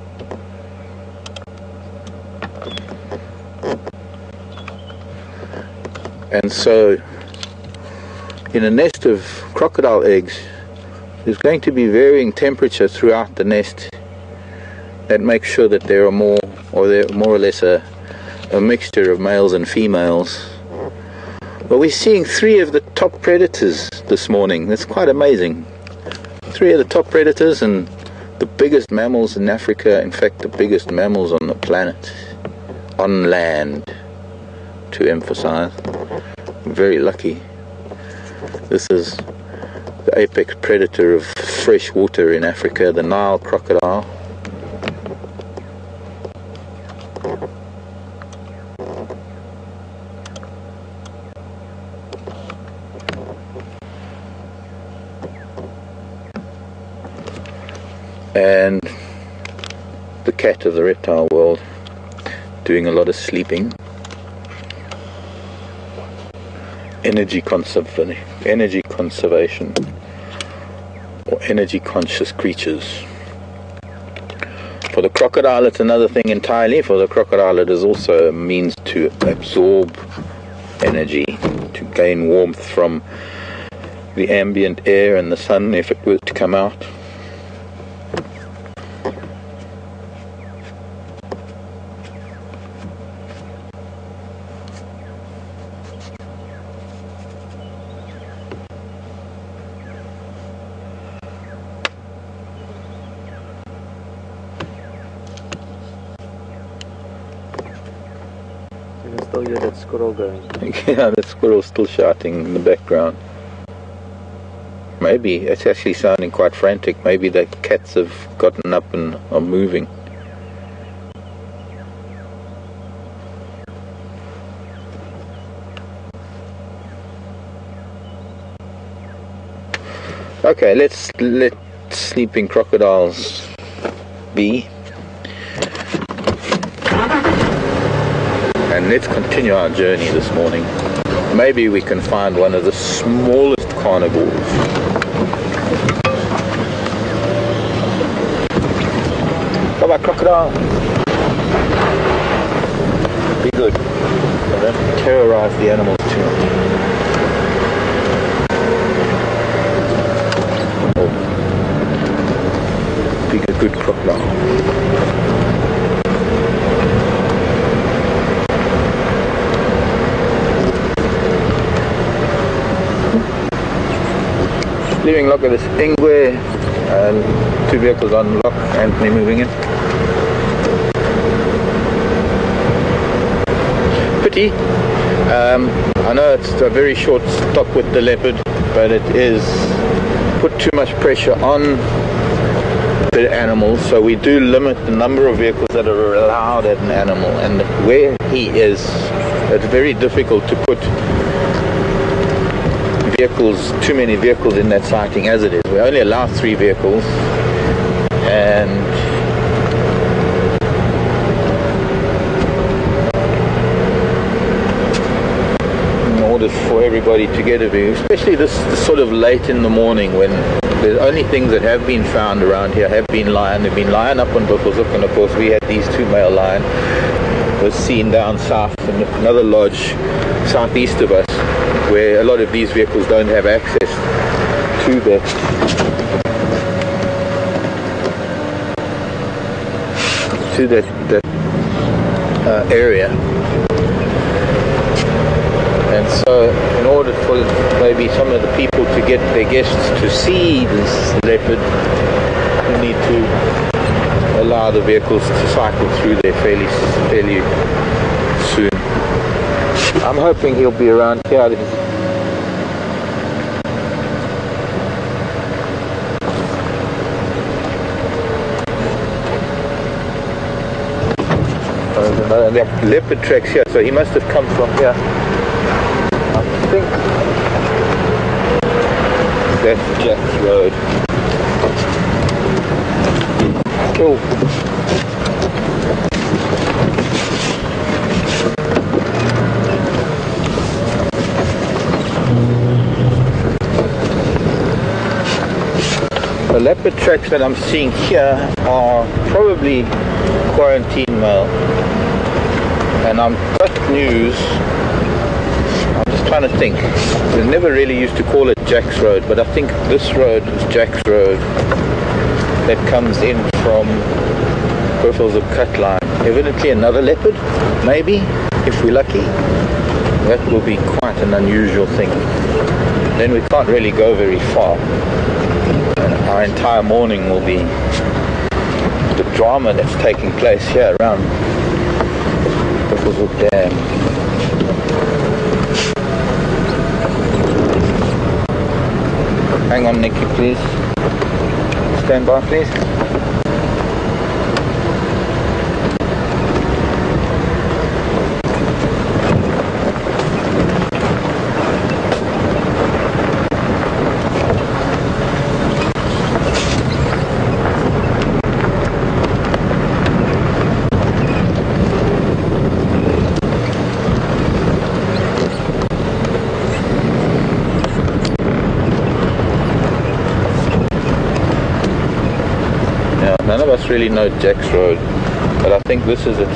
And so in a nest of crocodile eggs, there's going to be varying temperature throughout the nest that makes sure that there are more or less a mixture of males and females. Well, we're seeing 3 of the top predators this morning. That's quite amazing. 3 of the top predators and the biggest mammals in Africa, in fact the biggest mammals on the planet, on land, to emphasize. Very lucky. This is the apex predator of fresh water in Africa, the Nile crocodile. And the cat of the reptile world, doing a lot of sleeping. Energy conservation, or energy conscious creatures. For the crocodile it's another thing entirely. For the crocodile it is also a means to absorb energy, to gain warmth from the ambient air and the sun if it were to come out. You can still hear that squirrel going. Yeah, the squirrel's still shouting in the background. Maybe it's actually sounding quite frantic. Maybe the cats have gotten up and are moving. Okay, let's let sleeping crocodiles be. And let's continue our journey this morning. Maybe we can find one of the smallest carnivores. How about crocodile? Be good. Don't terrorize the animals too much. Be a good crocodile. Leaving lock at this Ingwe, two vehicles on lock, Anthony moving in. Pity, I know it's a very short stop with the Leopard, but it is put too much pressure on the animals, so we do limit the number of vehicles that are allowed at an animal, and where he is, it's very difficult to put too many vehicles in that sighting as it is. We only allow 3 vehicles, and in order for everybody to get a view, especially this sort of late in the morning when the only things that have been found around here have been lion. They've been lion up on Buffelshoek, and of course we had these 2 male lion was seen down south in another lodge southeast of us, where a lot of these vehicles don't have access to that area. And so in order for maybe some of the people to get their guests to see this leopard, we need to allow the vehicles to cycle through there fairly soon. I'm hoping he'll be around here. The leopard tracks here, so he must have come from here. I think that's Jack's Road. Cool. The leopard tracks that I'm seeing here are probably quarantine male, and I'm got news. I'm just trying to think. They never really used to call it Jack's Road, but I think this road is Jack's Road that comes in from Buffelshoek cut line. Evidently another leopard, maybe, if we're lucky. That will be quite an unusual thing. Then we can't really go very far. And our entire morning will be the drama that's taking place here around Buffelshoek Dam. Hang on, Nikki, please. Stand by, please. None of us really know Jack's Road, but I think this is it.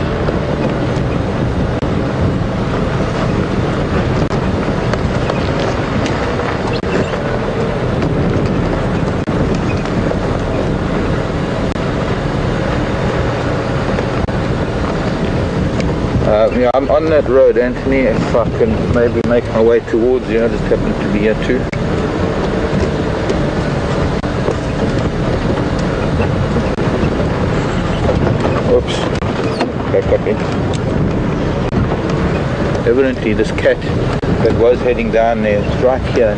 Yeah, I'm on that road, Anthony. If I can maybe make my way towards you, I just happen to be here too. Oops, back up in. Evidently this cat that was heading down there is right here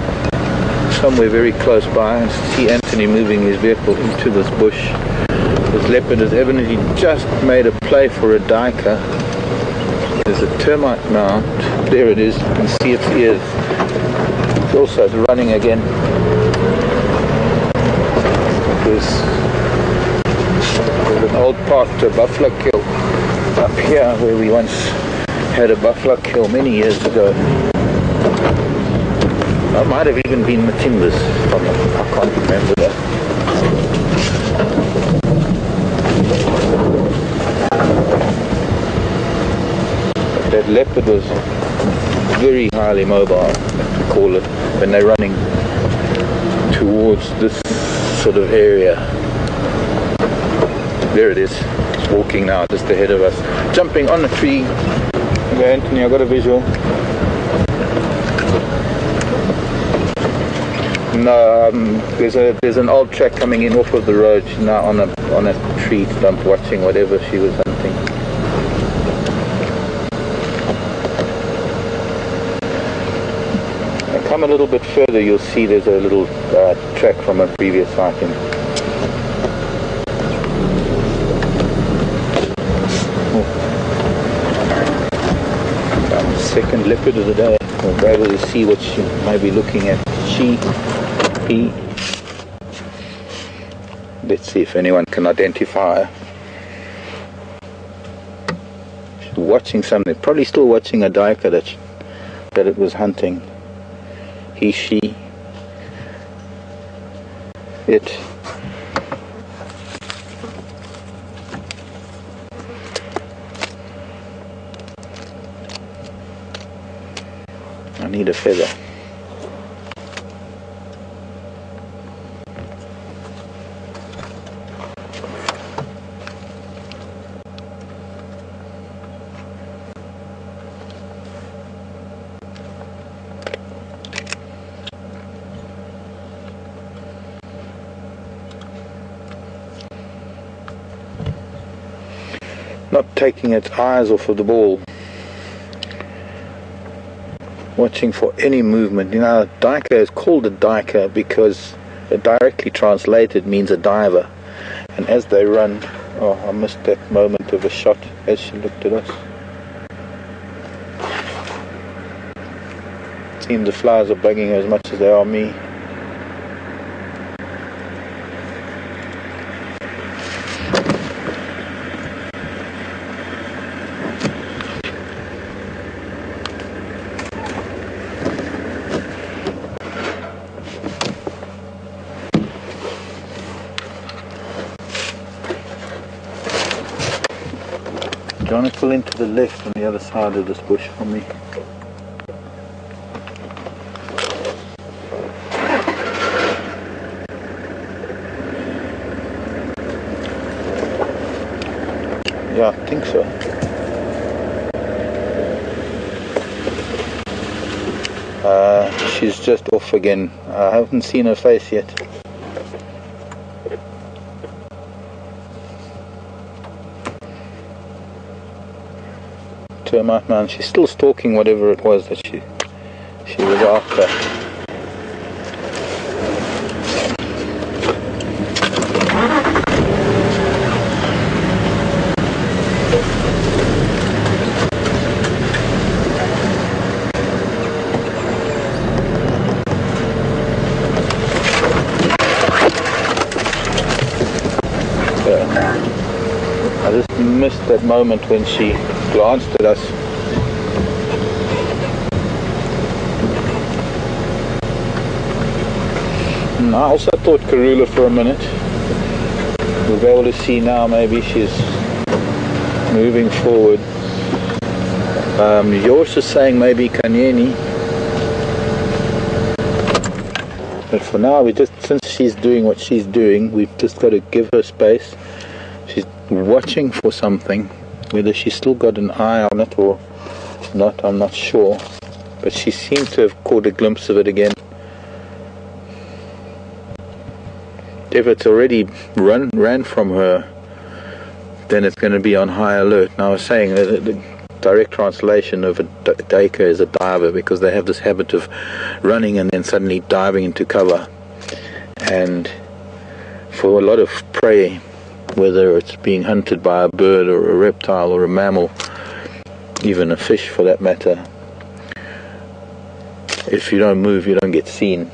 somewhere very close by and see Anthony moving his vehicle into this bush. This leopard has evidently just made a play for a duiker. There's a termite mound. There it is. You can see its ears. It's also running again. There's an old path to a buffalo kill up here where we once had a buffalo kill many years ago. That might have even been the timbers. I can't remember that. But that leopard was very highly mobile, to call it, when they're running towards this sort of area. There it is. It's walking now just ahead of us. Jumping on a tree. Okay, Anthony, I got a visual. No, there's an old track coming in off of the road. She's now on a tree stump watching whatever she was hunting. And come a little bit further, you'll see there's a little track from a previous sighting. Second leopard of the day. We'll be able to see what she might be looking at. He. Let's see if anyone can identify her. She's watching something. Probably still watching a duiker that it was hunting. He, she, it. I need a feather. Not taking its eyes off of the ball. Watching for any movement. You know, a duiker is called a duiker because it directly translated means a diver. And as they run, oh, I missed that moment of a shot as she looked at us. It seems the flies are bugging her as much as they are me. Do you want to pull into the left on the other side of this bush for me? Yeah, I think so. She's just off again. I haven't seen her face yet. Termite man, she's still stalking whatever it was that she was after. I just missed that moment when she glanced at us. And I also thought Karula for a minute. We'll be able to see now, maybe she's moving forward. Yours is saying maybe Kanyeni. But for now, since she's doing what she's doing, we've just got to give her space. She's watching for something. Whether she's still got an eye on it or not, I'm not sure. But she seems to have caught a glimpse of it again. If it's already ran from her, then it's going to be on high alert. Now I was saying that direct translation of a duiker is a diver, because they have this habit of running and then suddenly diving into cover. And for a lot of prey, whether it's being hunted by a bird or a reptile or a mammal, even a fish for that matter, if you don't move, you don't get seen.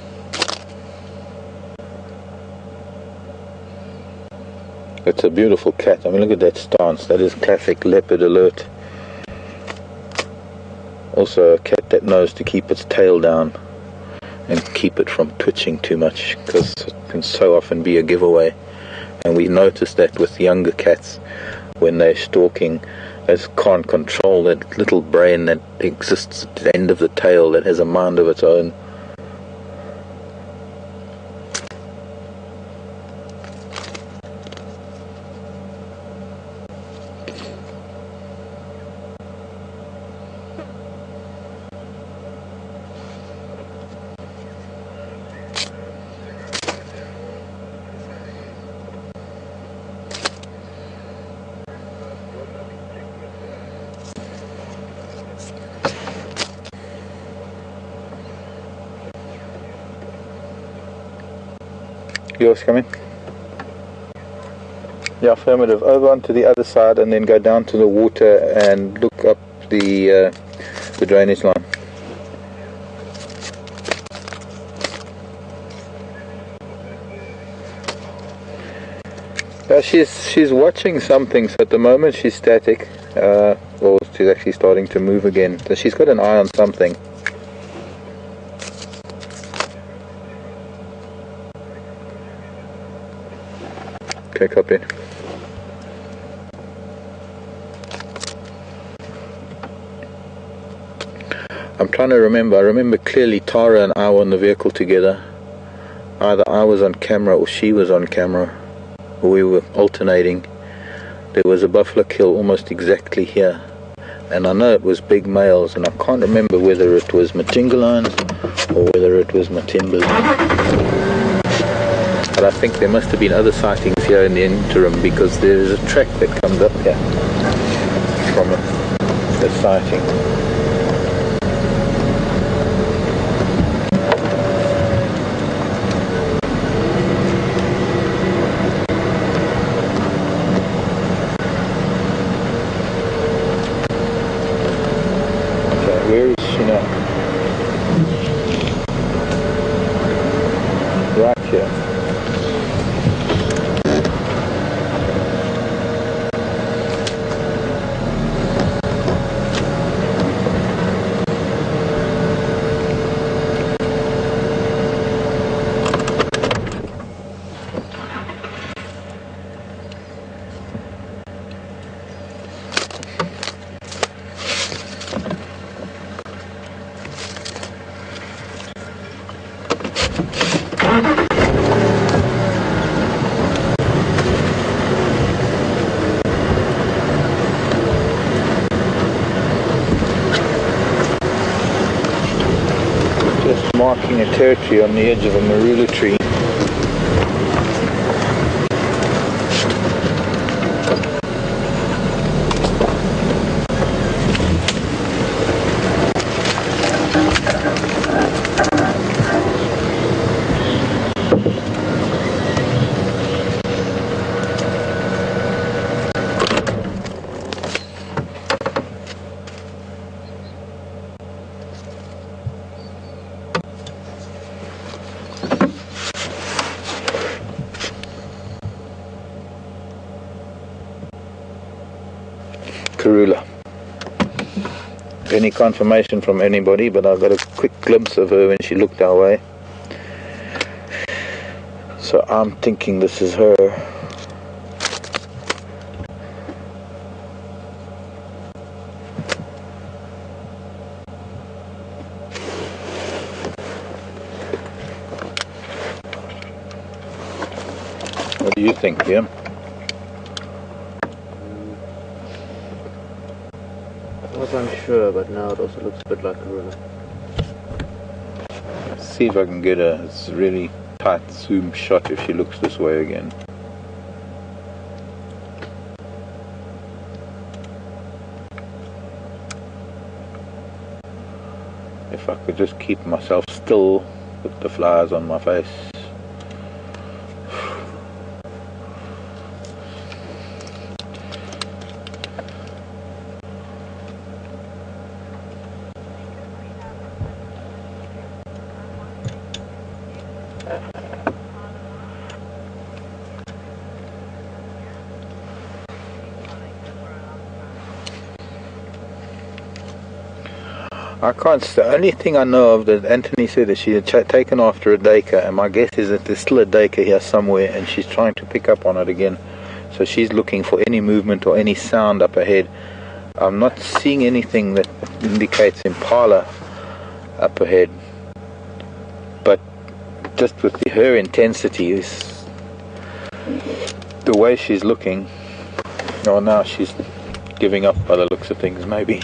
It's a beautiful cat. I mean, look at that stance. That is classic leopard alert. Also a cat that knows to keep its tail down and keep it from twitching too much, because it can so often be a giveaway. And we notice that with younger cats, when they're stalking, they can't control that little brain that exists at the end of the tail that has a mind of its own. Yours coming? Yeah, affirmative. Over onto the other side and then go down to the water and look up the drainage line. She's watching something, so at the moment she's static, or she's actually starting to move again. So she's got an eye on something. Okay, copy. I'm trying to remember. I remember clearly Tara and I were on the vehicle together. Either I was on camera or she was on camera. We were alternating. There was a buffalo kill almost exactly here, and I know it was big males, and I can't remember whether it was Matingalines or whether it was Matimbas. But I think there must have been other sightings here in the interim, because there is a track that comes up here from the sighting. Okay, where is she now? Right here. Just marking a territory on the edge of a marula tree. Karula. Any confirmation from anybody, but I got a quick glimpse of her when she looked our way. So I'm thinking this is her. What do you think, Jim? I was unsure, but now it also looks a bit like a ruler. See if I can get a really tight zoom shot if she looks this way again. If I could just keep myself still with the flies on my face. I can't. The only thing I know of that Anthony said that she had taken after a duiker, and my guess is that there's still a duiker here somewhere, and she's trying to pick up on it again. So she's looking for any movement or any sound up ahead. I'm not seeing anything that indicates impala up ahead, but just with her intensity, is the way she's looking. Oh, now she's giving up by the looks of things, maybe.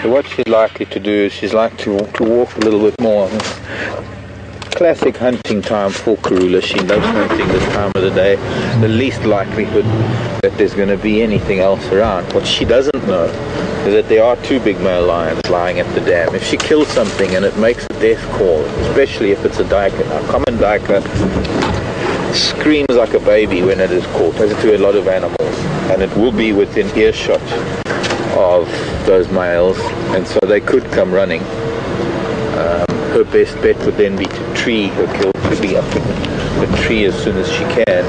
So what she's likely to do is she's like to walk a little bit more. Classic hunting time for Karula. She loves hunting this time of the day. The least likelihood that there's going to be anything else around. What she doesn't know is that there are two big male lions lying at the dam. If she kills something and it makes a death call, especially if it's a duiker, now common duiker screams like a baby when it is caught, as to a lot of animals, and it will be within earshot of those males, and so they could come running. Her best bet would then be to tree her kill, to be up in the tree as soon as she can.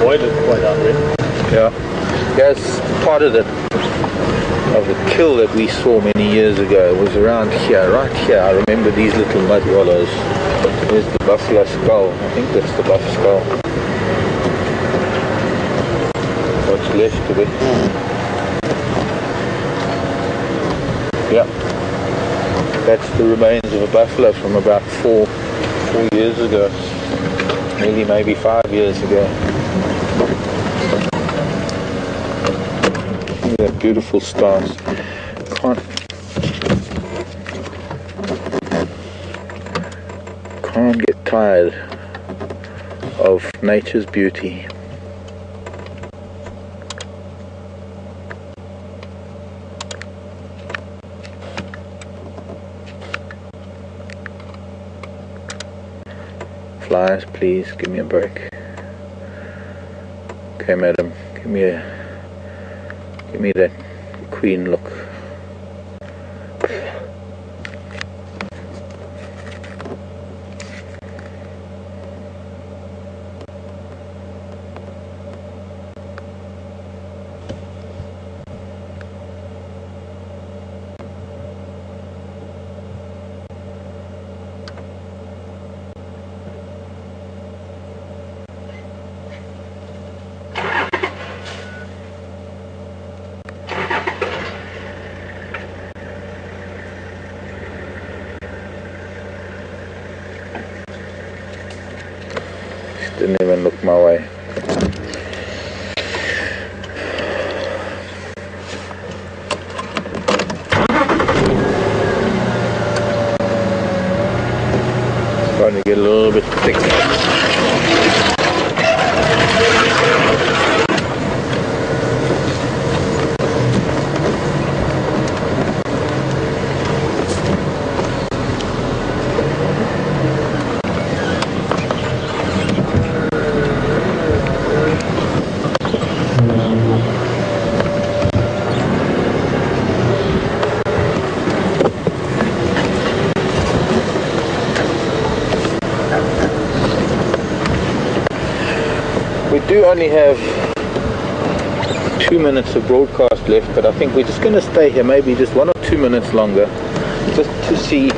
Boy, look quite out there. Yeah, that's part of the kill that we saw many years ago. It was around here, right here. I remember these little mud wallows. There's the buffalo skull. I think that's the buff skull. What's left of it? Yeah, that's the remains of a buffalo from about four years ago, nearly maybe 5 years ago. Look at that beautiful stars. Can't get tired of nature's beauty. Flies, please give me a break. Okay, madam, give me that queen look. Didn't even look my way. Starting to get a little bit thick. We do only have 2 minutes of broadcast left, but I think we're just going to stay here maybe just 1 or 2 minutes longer, just to see.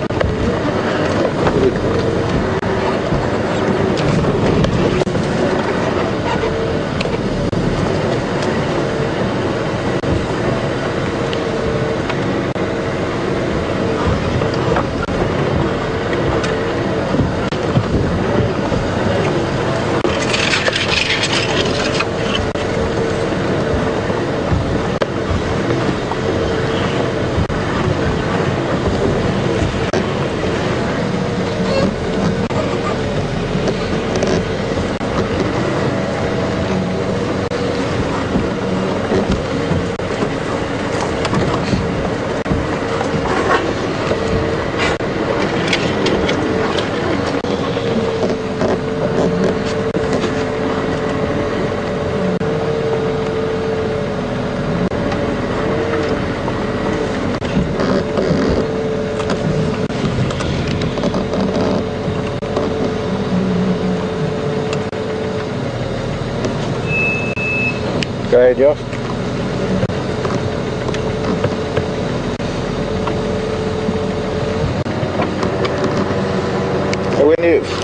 Go ahead, Josh.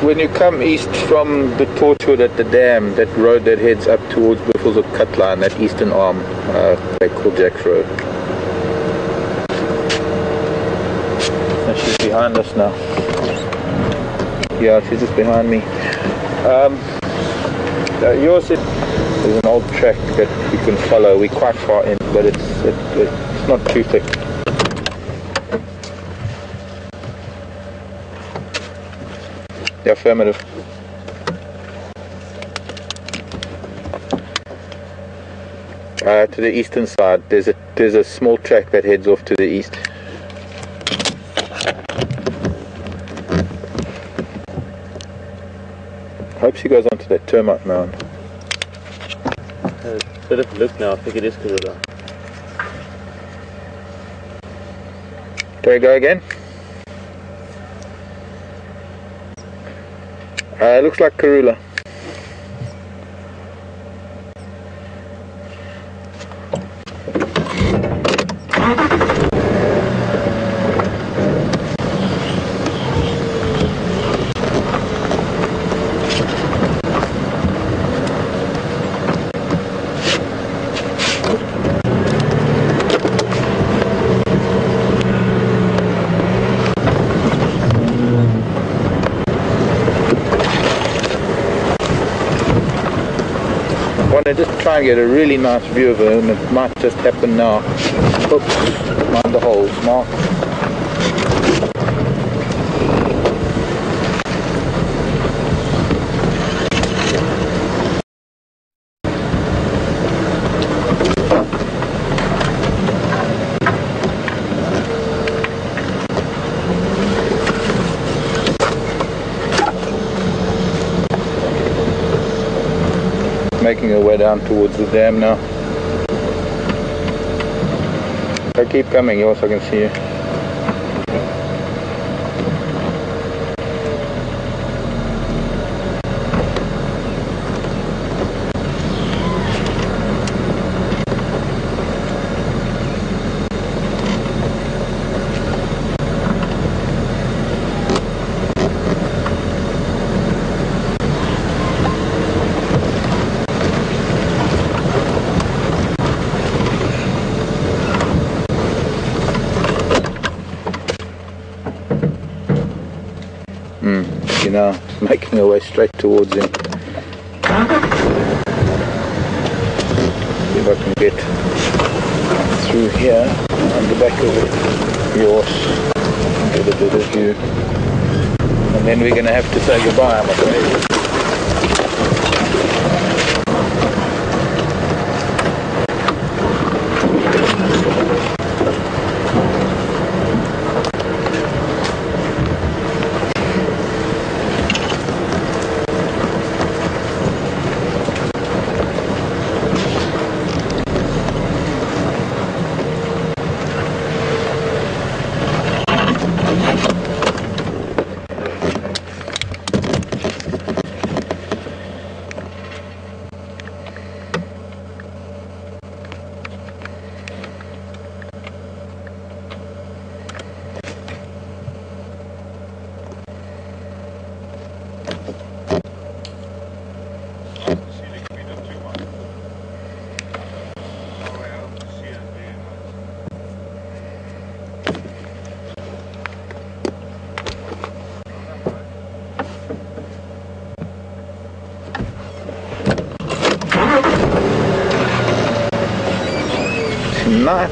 When you come east from the Torchwood at the dam, that road that heads up towards Buffels of Cutline, that eastern arm, they call Jack's Road. And she's behind us now. Yeah, she's just behind me. Yours is an old track that we can follow. We're quite far in, but it's not too thick. The affirmative. To the eastern side, there's a small track that heads off to the east. Hope she goes onto that termite mound. Bit of a look now, I think it is Karula. Do I go again? Looks like Karula. I just try and get a really nice view of her, and it might just happen now. Oops, mind the holes, Mark. Making her way down towards the dam now. So keep coming, Yours, I can see you. You know, making her way straight towards him. See if I can get through here on the back of it. Yours. Get a bit of view. And then we're going to have to say goodbye, I'm afraid.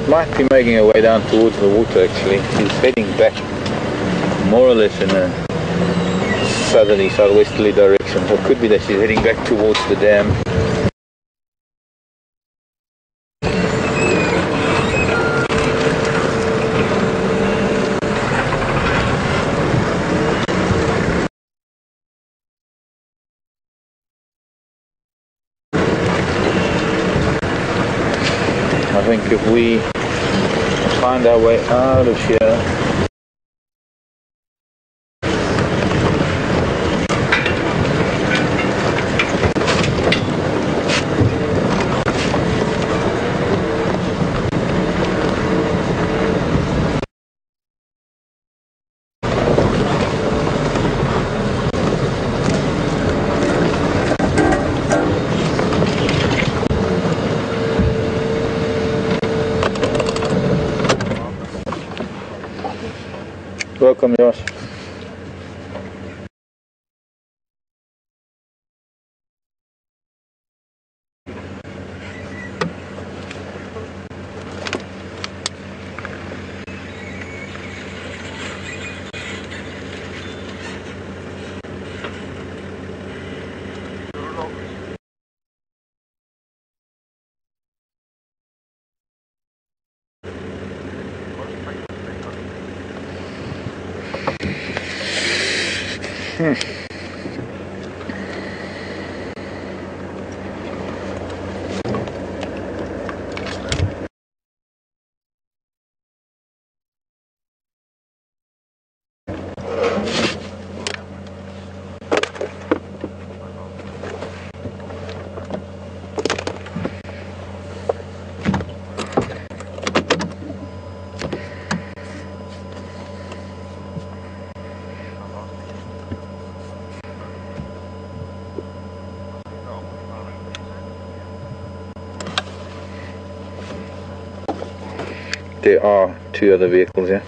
Might be making her way down towards the water actually. She's heading back more or less in a southerly, southwesterly direction. So it could be that she's heading back towards the dam. I think if we find our way out of here, Kom Josh. There are 2 other vehicles here.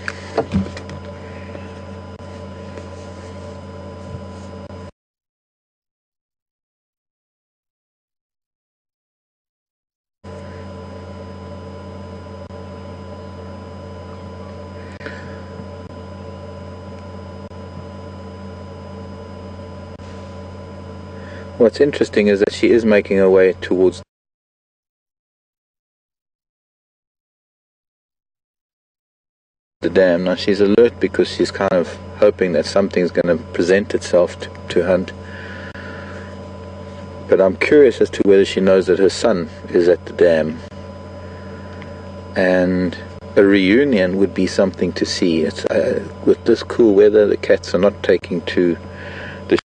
What's interesting is that she is making her way towards the dam. Now she's alert because she's kind of hoping that something's going to present itself to hunt. But I'm curious as to whether she knows that her son is at the dam. And a reunion would be something to see. It's, with this cool weather, the cats are not taking to the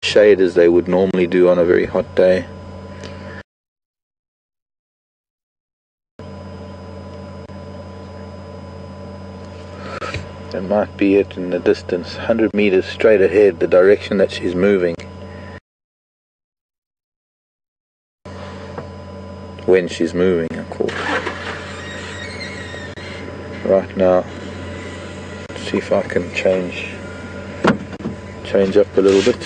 shade as they would normally do on a very hot day. That might be it in the distance, 100 meters straight ahead, the direction that she's moving. When she's moving, of course. Right now, let's see if I can change up a little bit.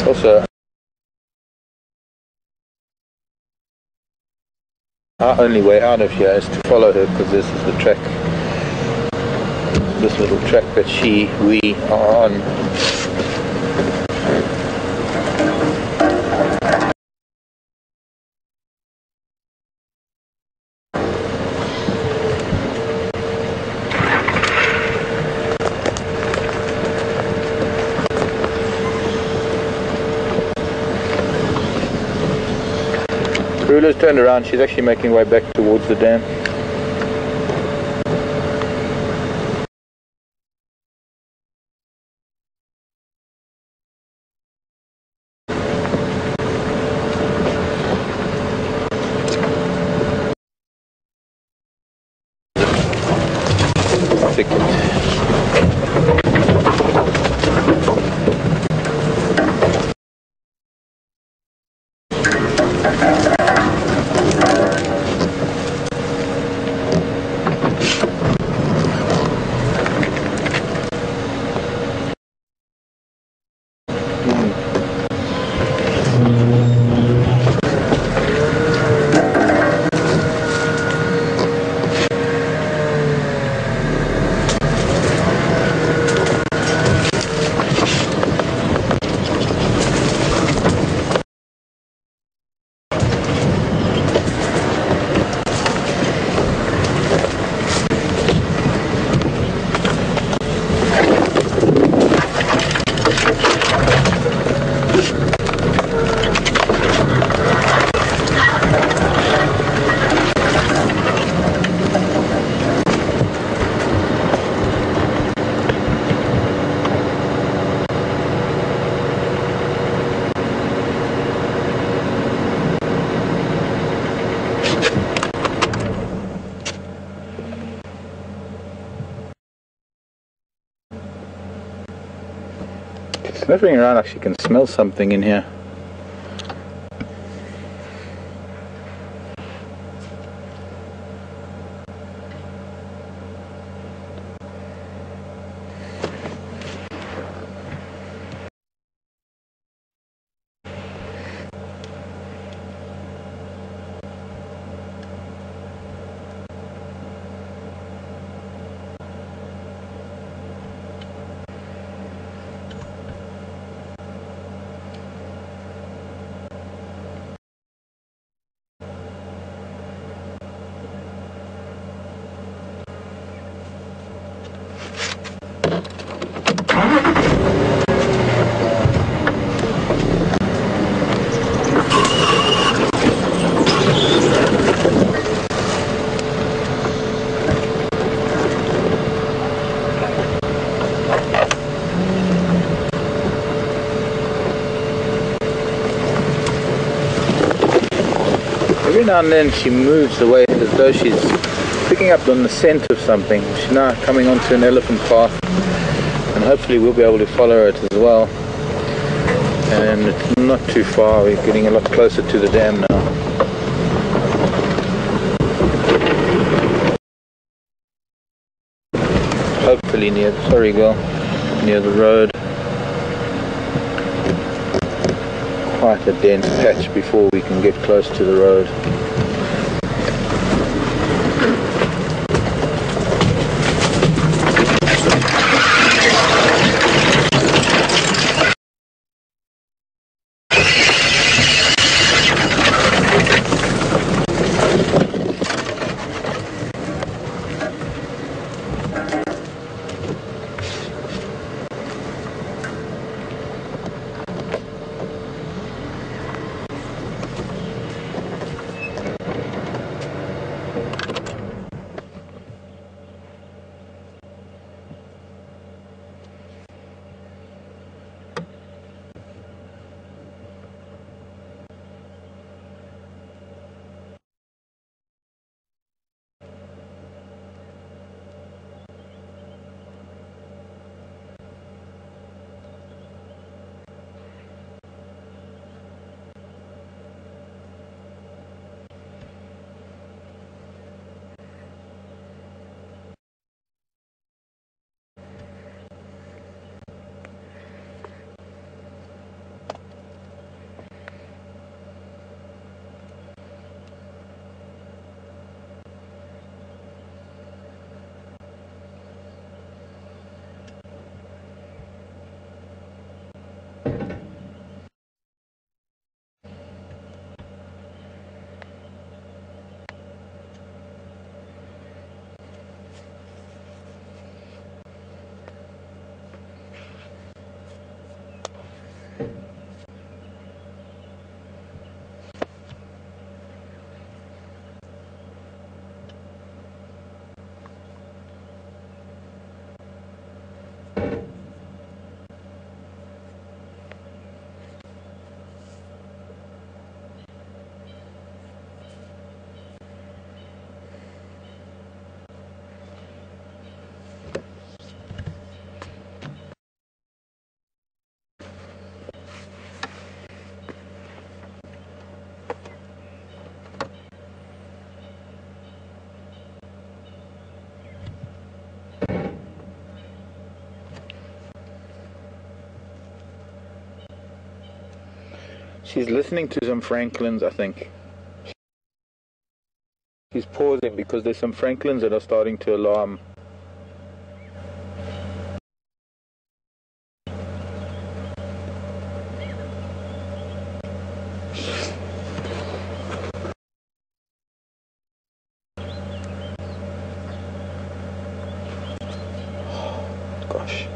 Also, our only way out of here is to follow her, because this is the track, this little track that we are on. Rula's turned around, she's actually making way back towards the dam. Sniffing around, actually can smell something in here. Every now and then she moves away as though she's picking up on the scent of something. She's now coming onto an elephant path, and hopefully we'll be able to follow it as well. And it's not too far, we're getting a lot closer to the dam now. Hopefully near the road. Quite a dense patch before we can get close to the road. She's listening to some francolins, I think. She's pausing because there's some francolins that are starting to alarm. Gosh.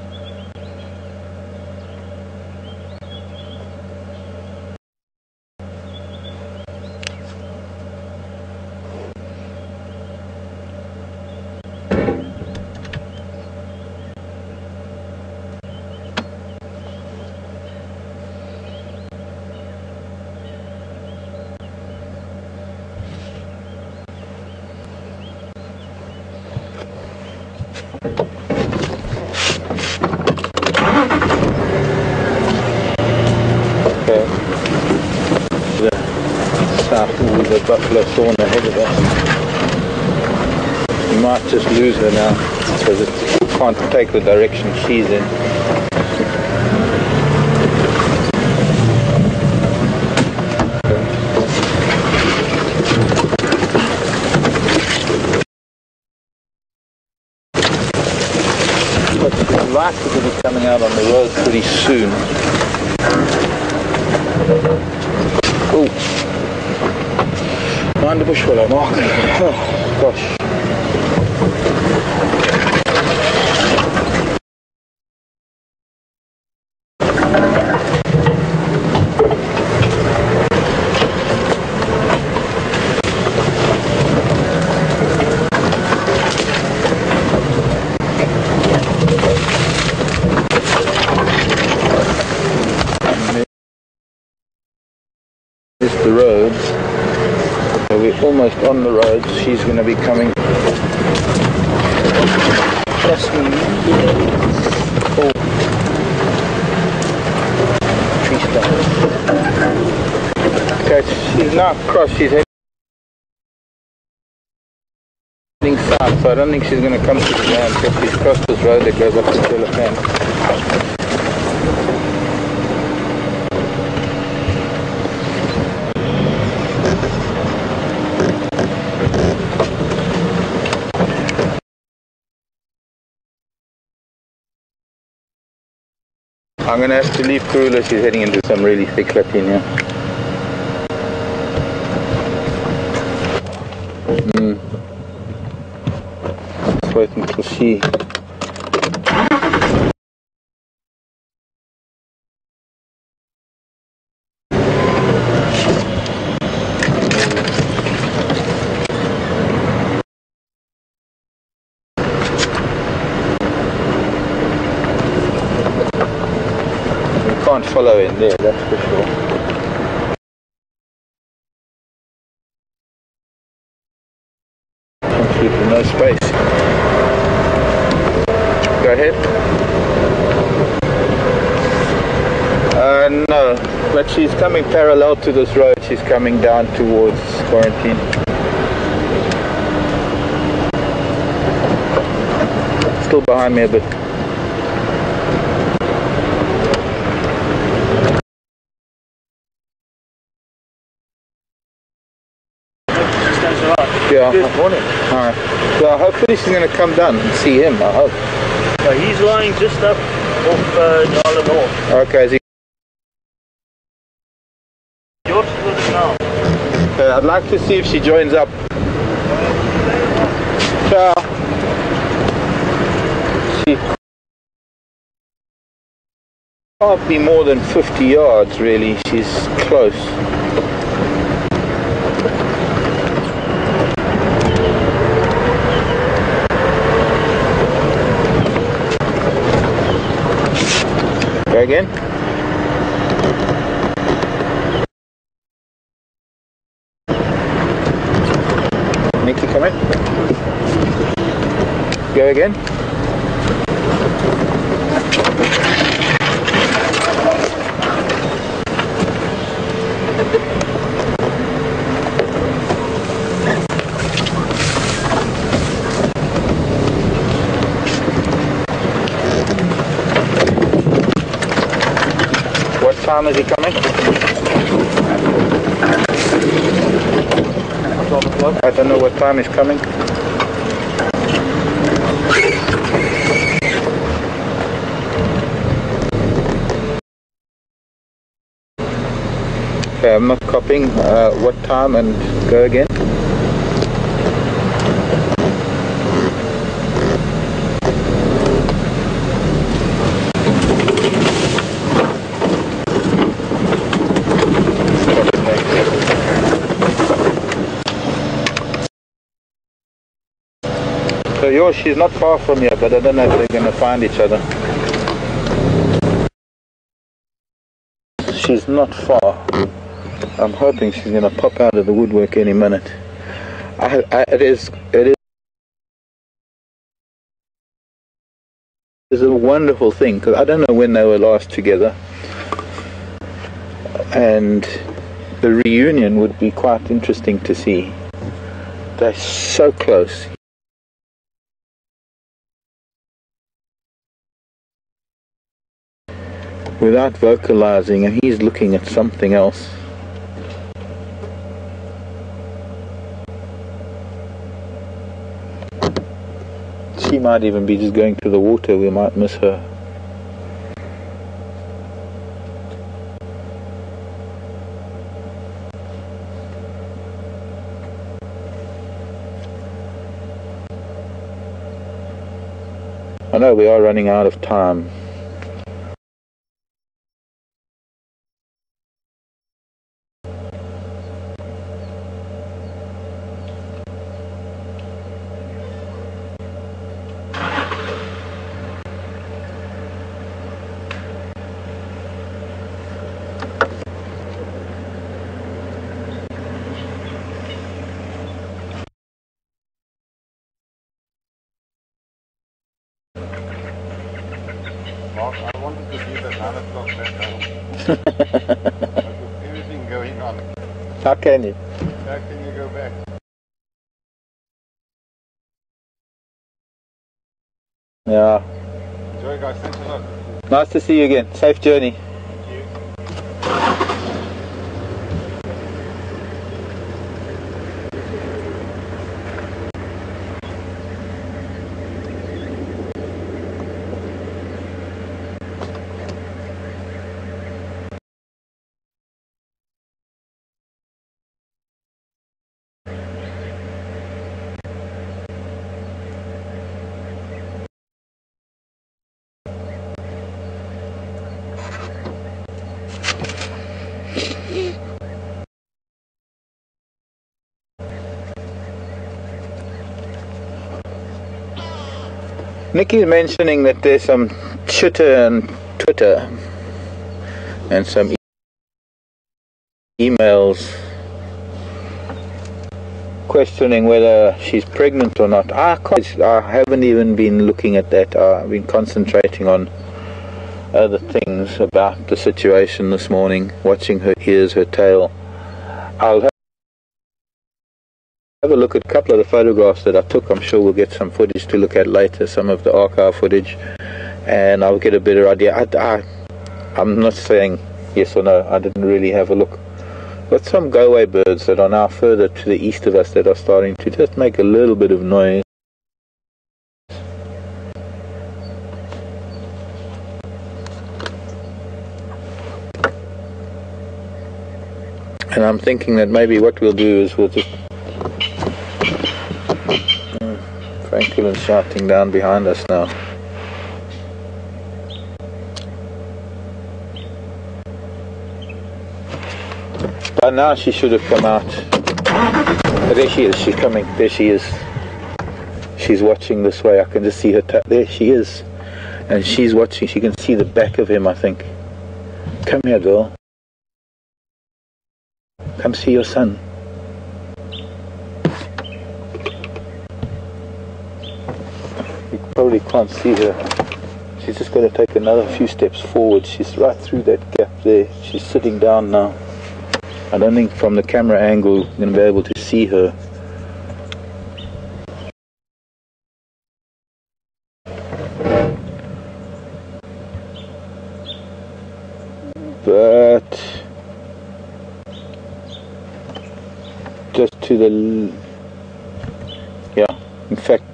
Okay. The south with the buffalo thorn ahead of us. We might just lose her now because it can't take the direction she's in. Likely to be coming out on the road pretty soon. Oh, mind the bush willow, Mark. Oh, gosh. The roads, so we're almost on the roads. She's going to be coming past me. Oh, tree stump. Okay, she's now crossed. She's heading south, so I don't think she's going to come to the ground because she's crossed this road that goes up to Leopard. I'm going to have to leave Karula. She's heading into some really thick latin here. Just wait until she... Can't follow in there, that's for sure. Completely no space. Go ahead. No, but she's coming parallel to this road. She's coming down towards quarantine. Still behind me a bit. Yeah. Good morning. Alright. So hopefully she's going to come down and see him, I hope. So he's lying just up off Nyala North. Okay, is he... George is with us now. I'd like to see if she joins up. Ciao. She can't be more than 50 yards really. She's close. Go again. Nikki, come in. Go again. What time is he coming? 12 o'clock. I don't know what time he's coming. Okay, I'm not copying. What time and go again? So she's not far from here, but I don't know if they're going to find each other. She's not far. I'm hoping she's going to pop out of the woodwork any minute. It is a wonderful thing, because I don't know when they were last together. and the reunion would be quite interesting to see. They're so close. Without vocalizing, and he's looking at something else. She might even be just going to the water. We might miss her. I know we are running out of time. Mark, I wanted to leave at 9 o'clock that time. But with everything going on, How can you? how can you go back? Yeah. Enjoy, guys. Thanks a lot. Nice to see you again. Safe journey. Nikki's mentioning that there's some chitter on Twitter and some emails questioning whether she's pregnant or not. I haven't even been looking at that. I've been concentrating on other things about the situation this morning, watching her ears, her tail. I'll have a look at a couple of the photographs that I took. I'm sure we'll get some footage to look at later, some of the archive footage, and I'll get a better idea. I'm not saying yes or no. I didn't really have a look. Got some go-away birds that are now further to the east of us that are starting to just make a little bit of noise. And I'm thinking that maybe what we'll do is we'll just... Franklin's shouting down behind us now. By now she should have come out. But there she is, she's coming. There she is. She's watching this way. I can just see her. There she is. And she's watching. She can see the back of him, I think. Come here, girl. Come see your son. You probably can't see her. She's just going to take another few steps forward. She's right through that gap there. She's sitting down now. I don't think from the camera angle you're going to be able to see her. But just to the, yeah, in fact,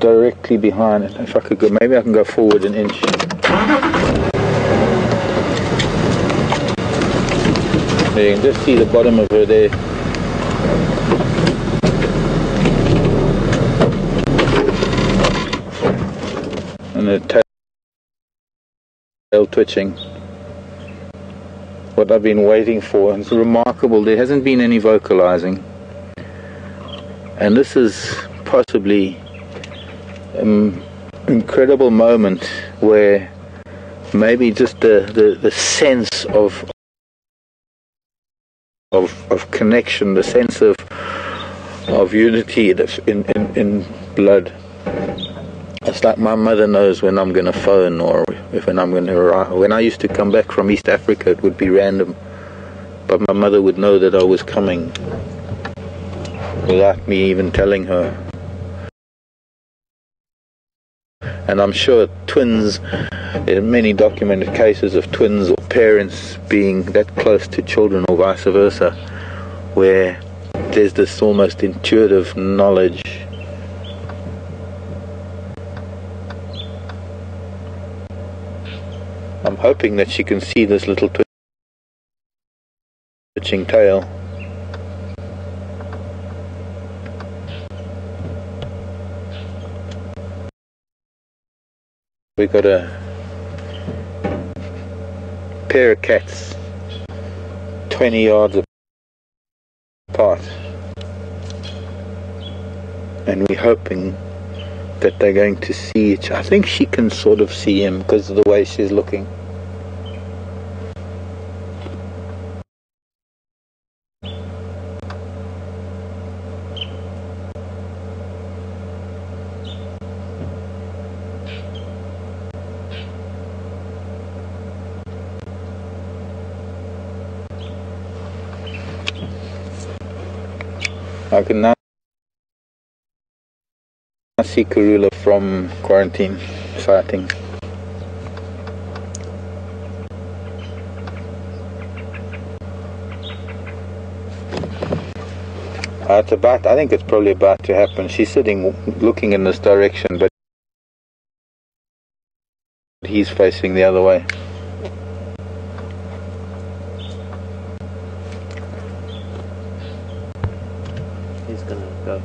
directly behind it. If I could go, maybe I can go forward an inch. There, you can just see the bottom of her there. And the tail twitching. What I've been waiting for. It's remarkable. There hasn't been any vocalizing. And this is possibly an incredible moment where maybe just the sense of connection, the sense of unity in blood It's like my mother knows when I'm going to phone or when I'm going to arrive. When I used to come back from East Africa, it would be random. But my mother would know that I was coming without me even telling her. And I'm sure twins, there are many documented cases of twins or parents being that close to children or vice versa, where there's this almost intuitive knowledge. I'm hoping that she can see this little twitching tail. We got a pair of cats 20 yards apart, and we're hoping that they're going to see each other. I think she can sort of see him because of the way she's looking. I can now see Karula from quarantine sighting. It's about, I think it's probably about to happen. She's sitting looking in this direction, but he's facing the other way. He's gonna go.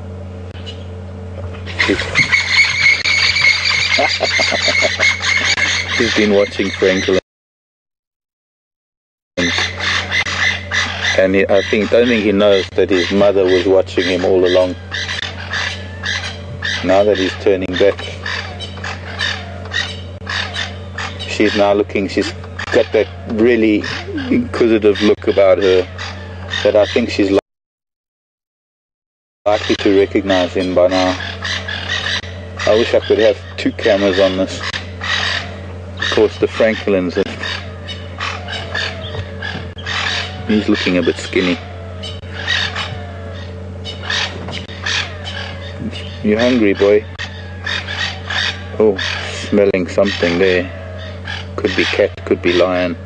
He's been watching Franklin, and I don't think he knows that his mother was watching him all along. Now that he's turning back, she's now looking. She's got that really inquisitive look about her that I think she's likely to recognize him by now. I wish I could have two cameras on this. Of course, the Franklin's, he's looking a bit skinny. You hungry, boy? Oh, smelling something there. Could be cat, could be lion.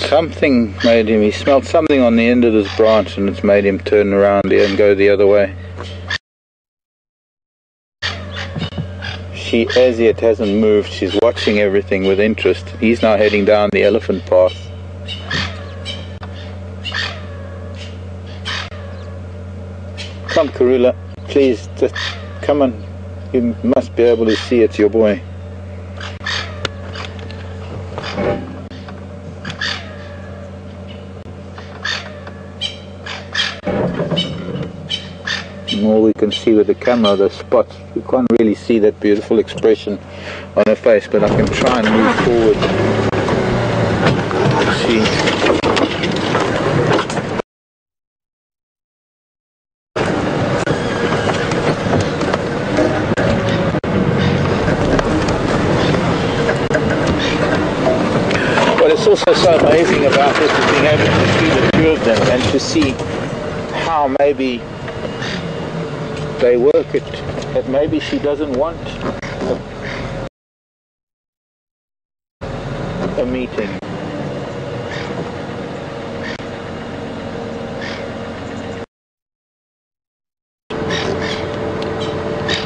Something made him, he smelled something on the end of this branch and it's made him turn around here and go the other way. She as yet hasn't moved, she's watching everything with interest. He's now heading down the elephant path. Come Karula, please, just come on, you must be able to see it's your boy. All we can see with the camera, the spots, we can't really see that beautiful expression on her face, but I can try and move forward. See. What is also so amazing about this is being able to see the two of them and to see how maybe they work it, that maybe she doesn't want a meeting.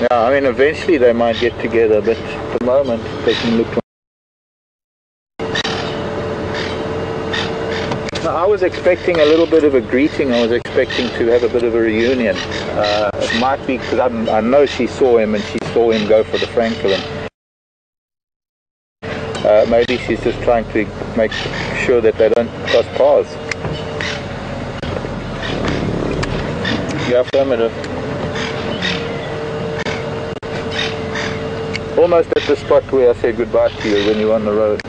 Yeah, I mean eventually they might get together, but at the moment they can look. I was expecting a little bit of a greeting. I was expecting to have a bit of a reunion. It might be because I know she saw him and she saw him go for the Franklin. maybe she's just trying to make sure that they don't cross paths. Yeah, affirmative. Almost at the spot where I said goodbye to you when you were on the road.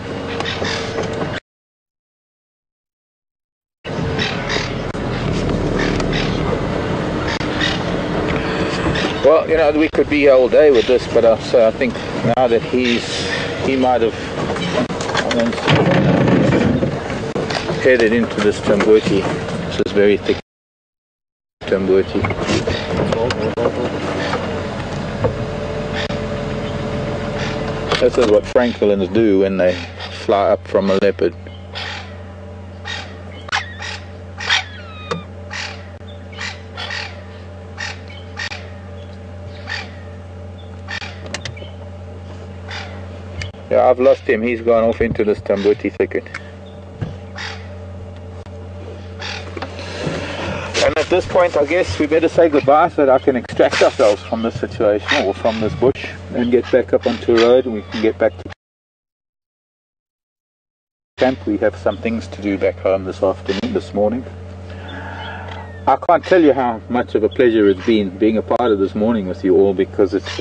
Well, you know, we could be here all day with this, but so I think now that he might have headed into this Tambuti. This is very thick Tambuti. This is what francolins do when they fly up from a leopard. Yeah, I've lost him. He's gone off into this Tambuti thicket. And at this point, I guess we better say goodbye so that I can extract ourselves from this situation or from this bush and get back up onto the road, and we can get back to camp. We have some things to do back home this afternoon, this morning. I can't tell you how much of a pleasure it's been being a part of this morning with you all, because it's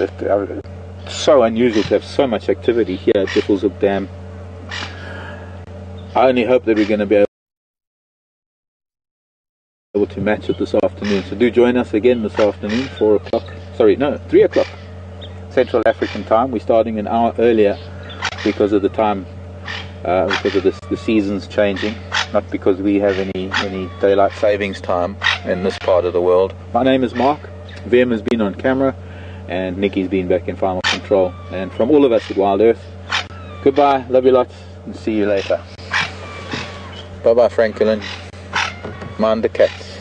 so unusual to have so much activity here at Whittleshoek Dam. I only hope that we're going to be able to match it this afternoon. So do join us again this afternoon, 3 o'clock Central African time. We're starting an hour earlier because of the time, because of the seasons changing, not because we have any daylight savings time in this part of the world. My name is Mark. Vem has been on camera, and Nikki's been back in final control. And from all of us at Wild Earth, goodbye, love you lots, and see you later. Bye bye, Franklin. Mind the cats.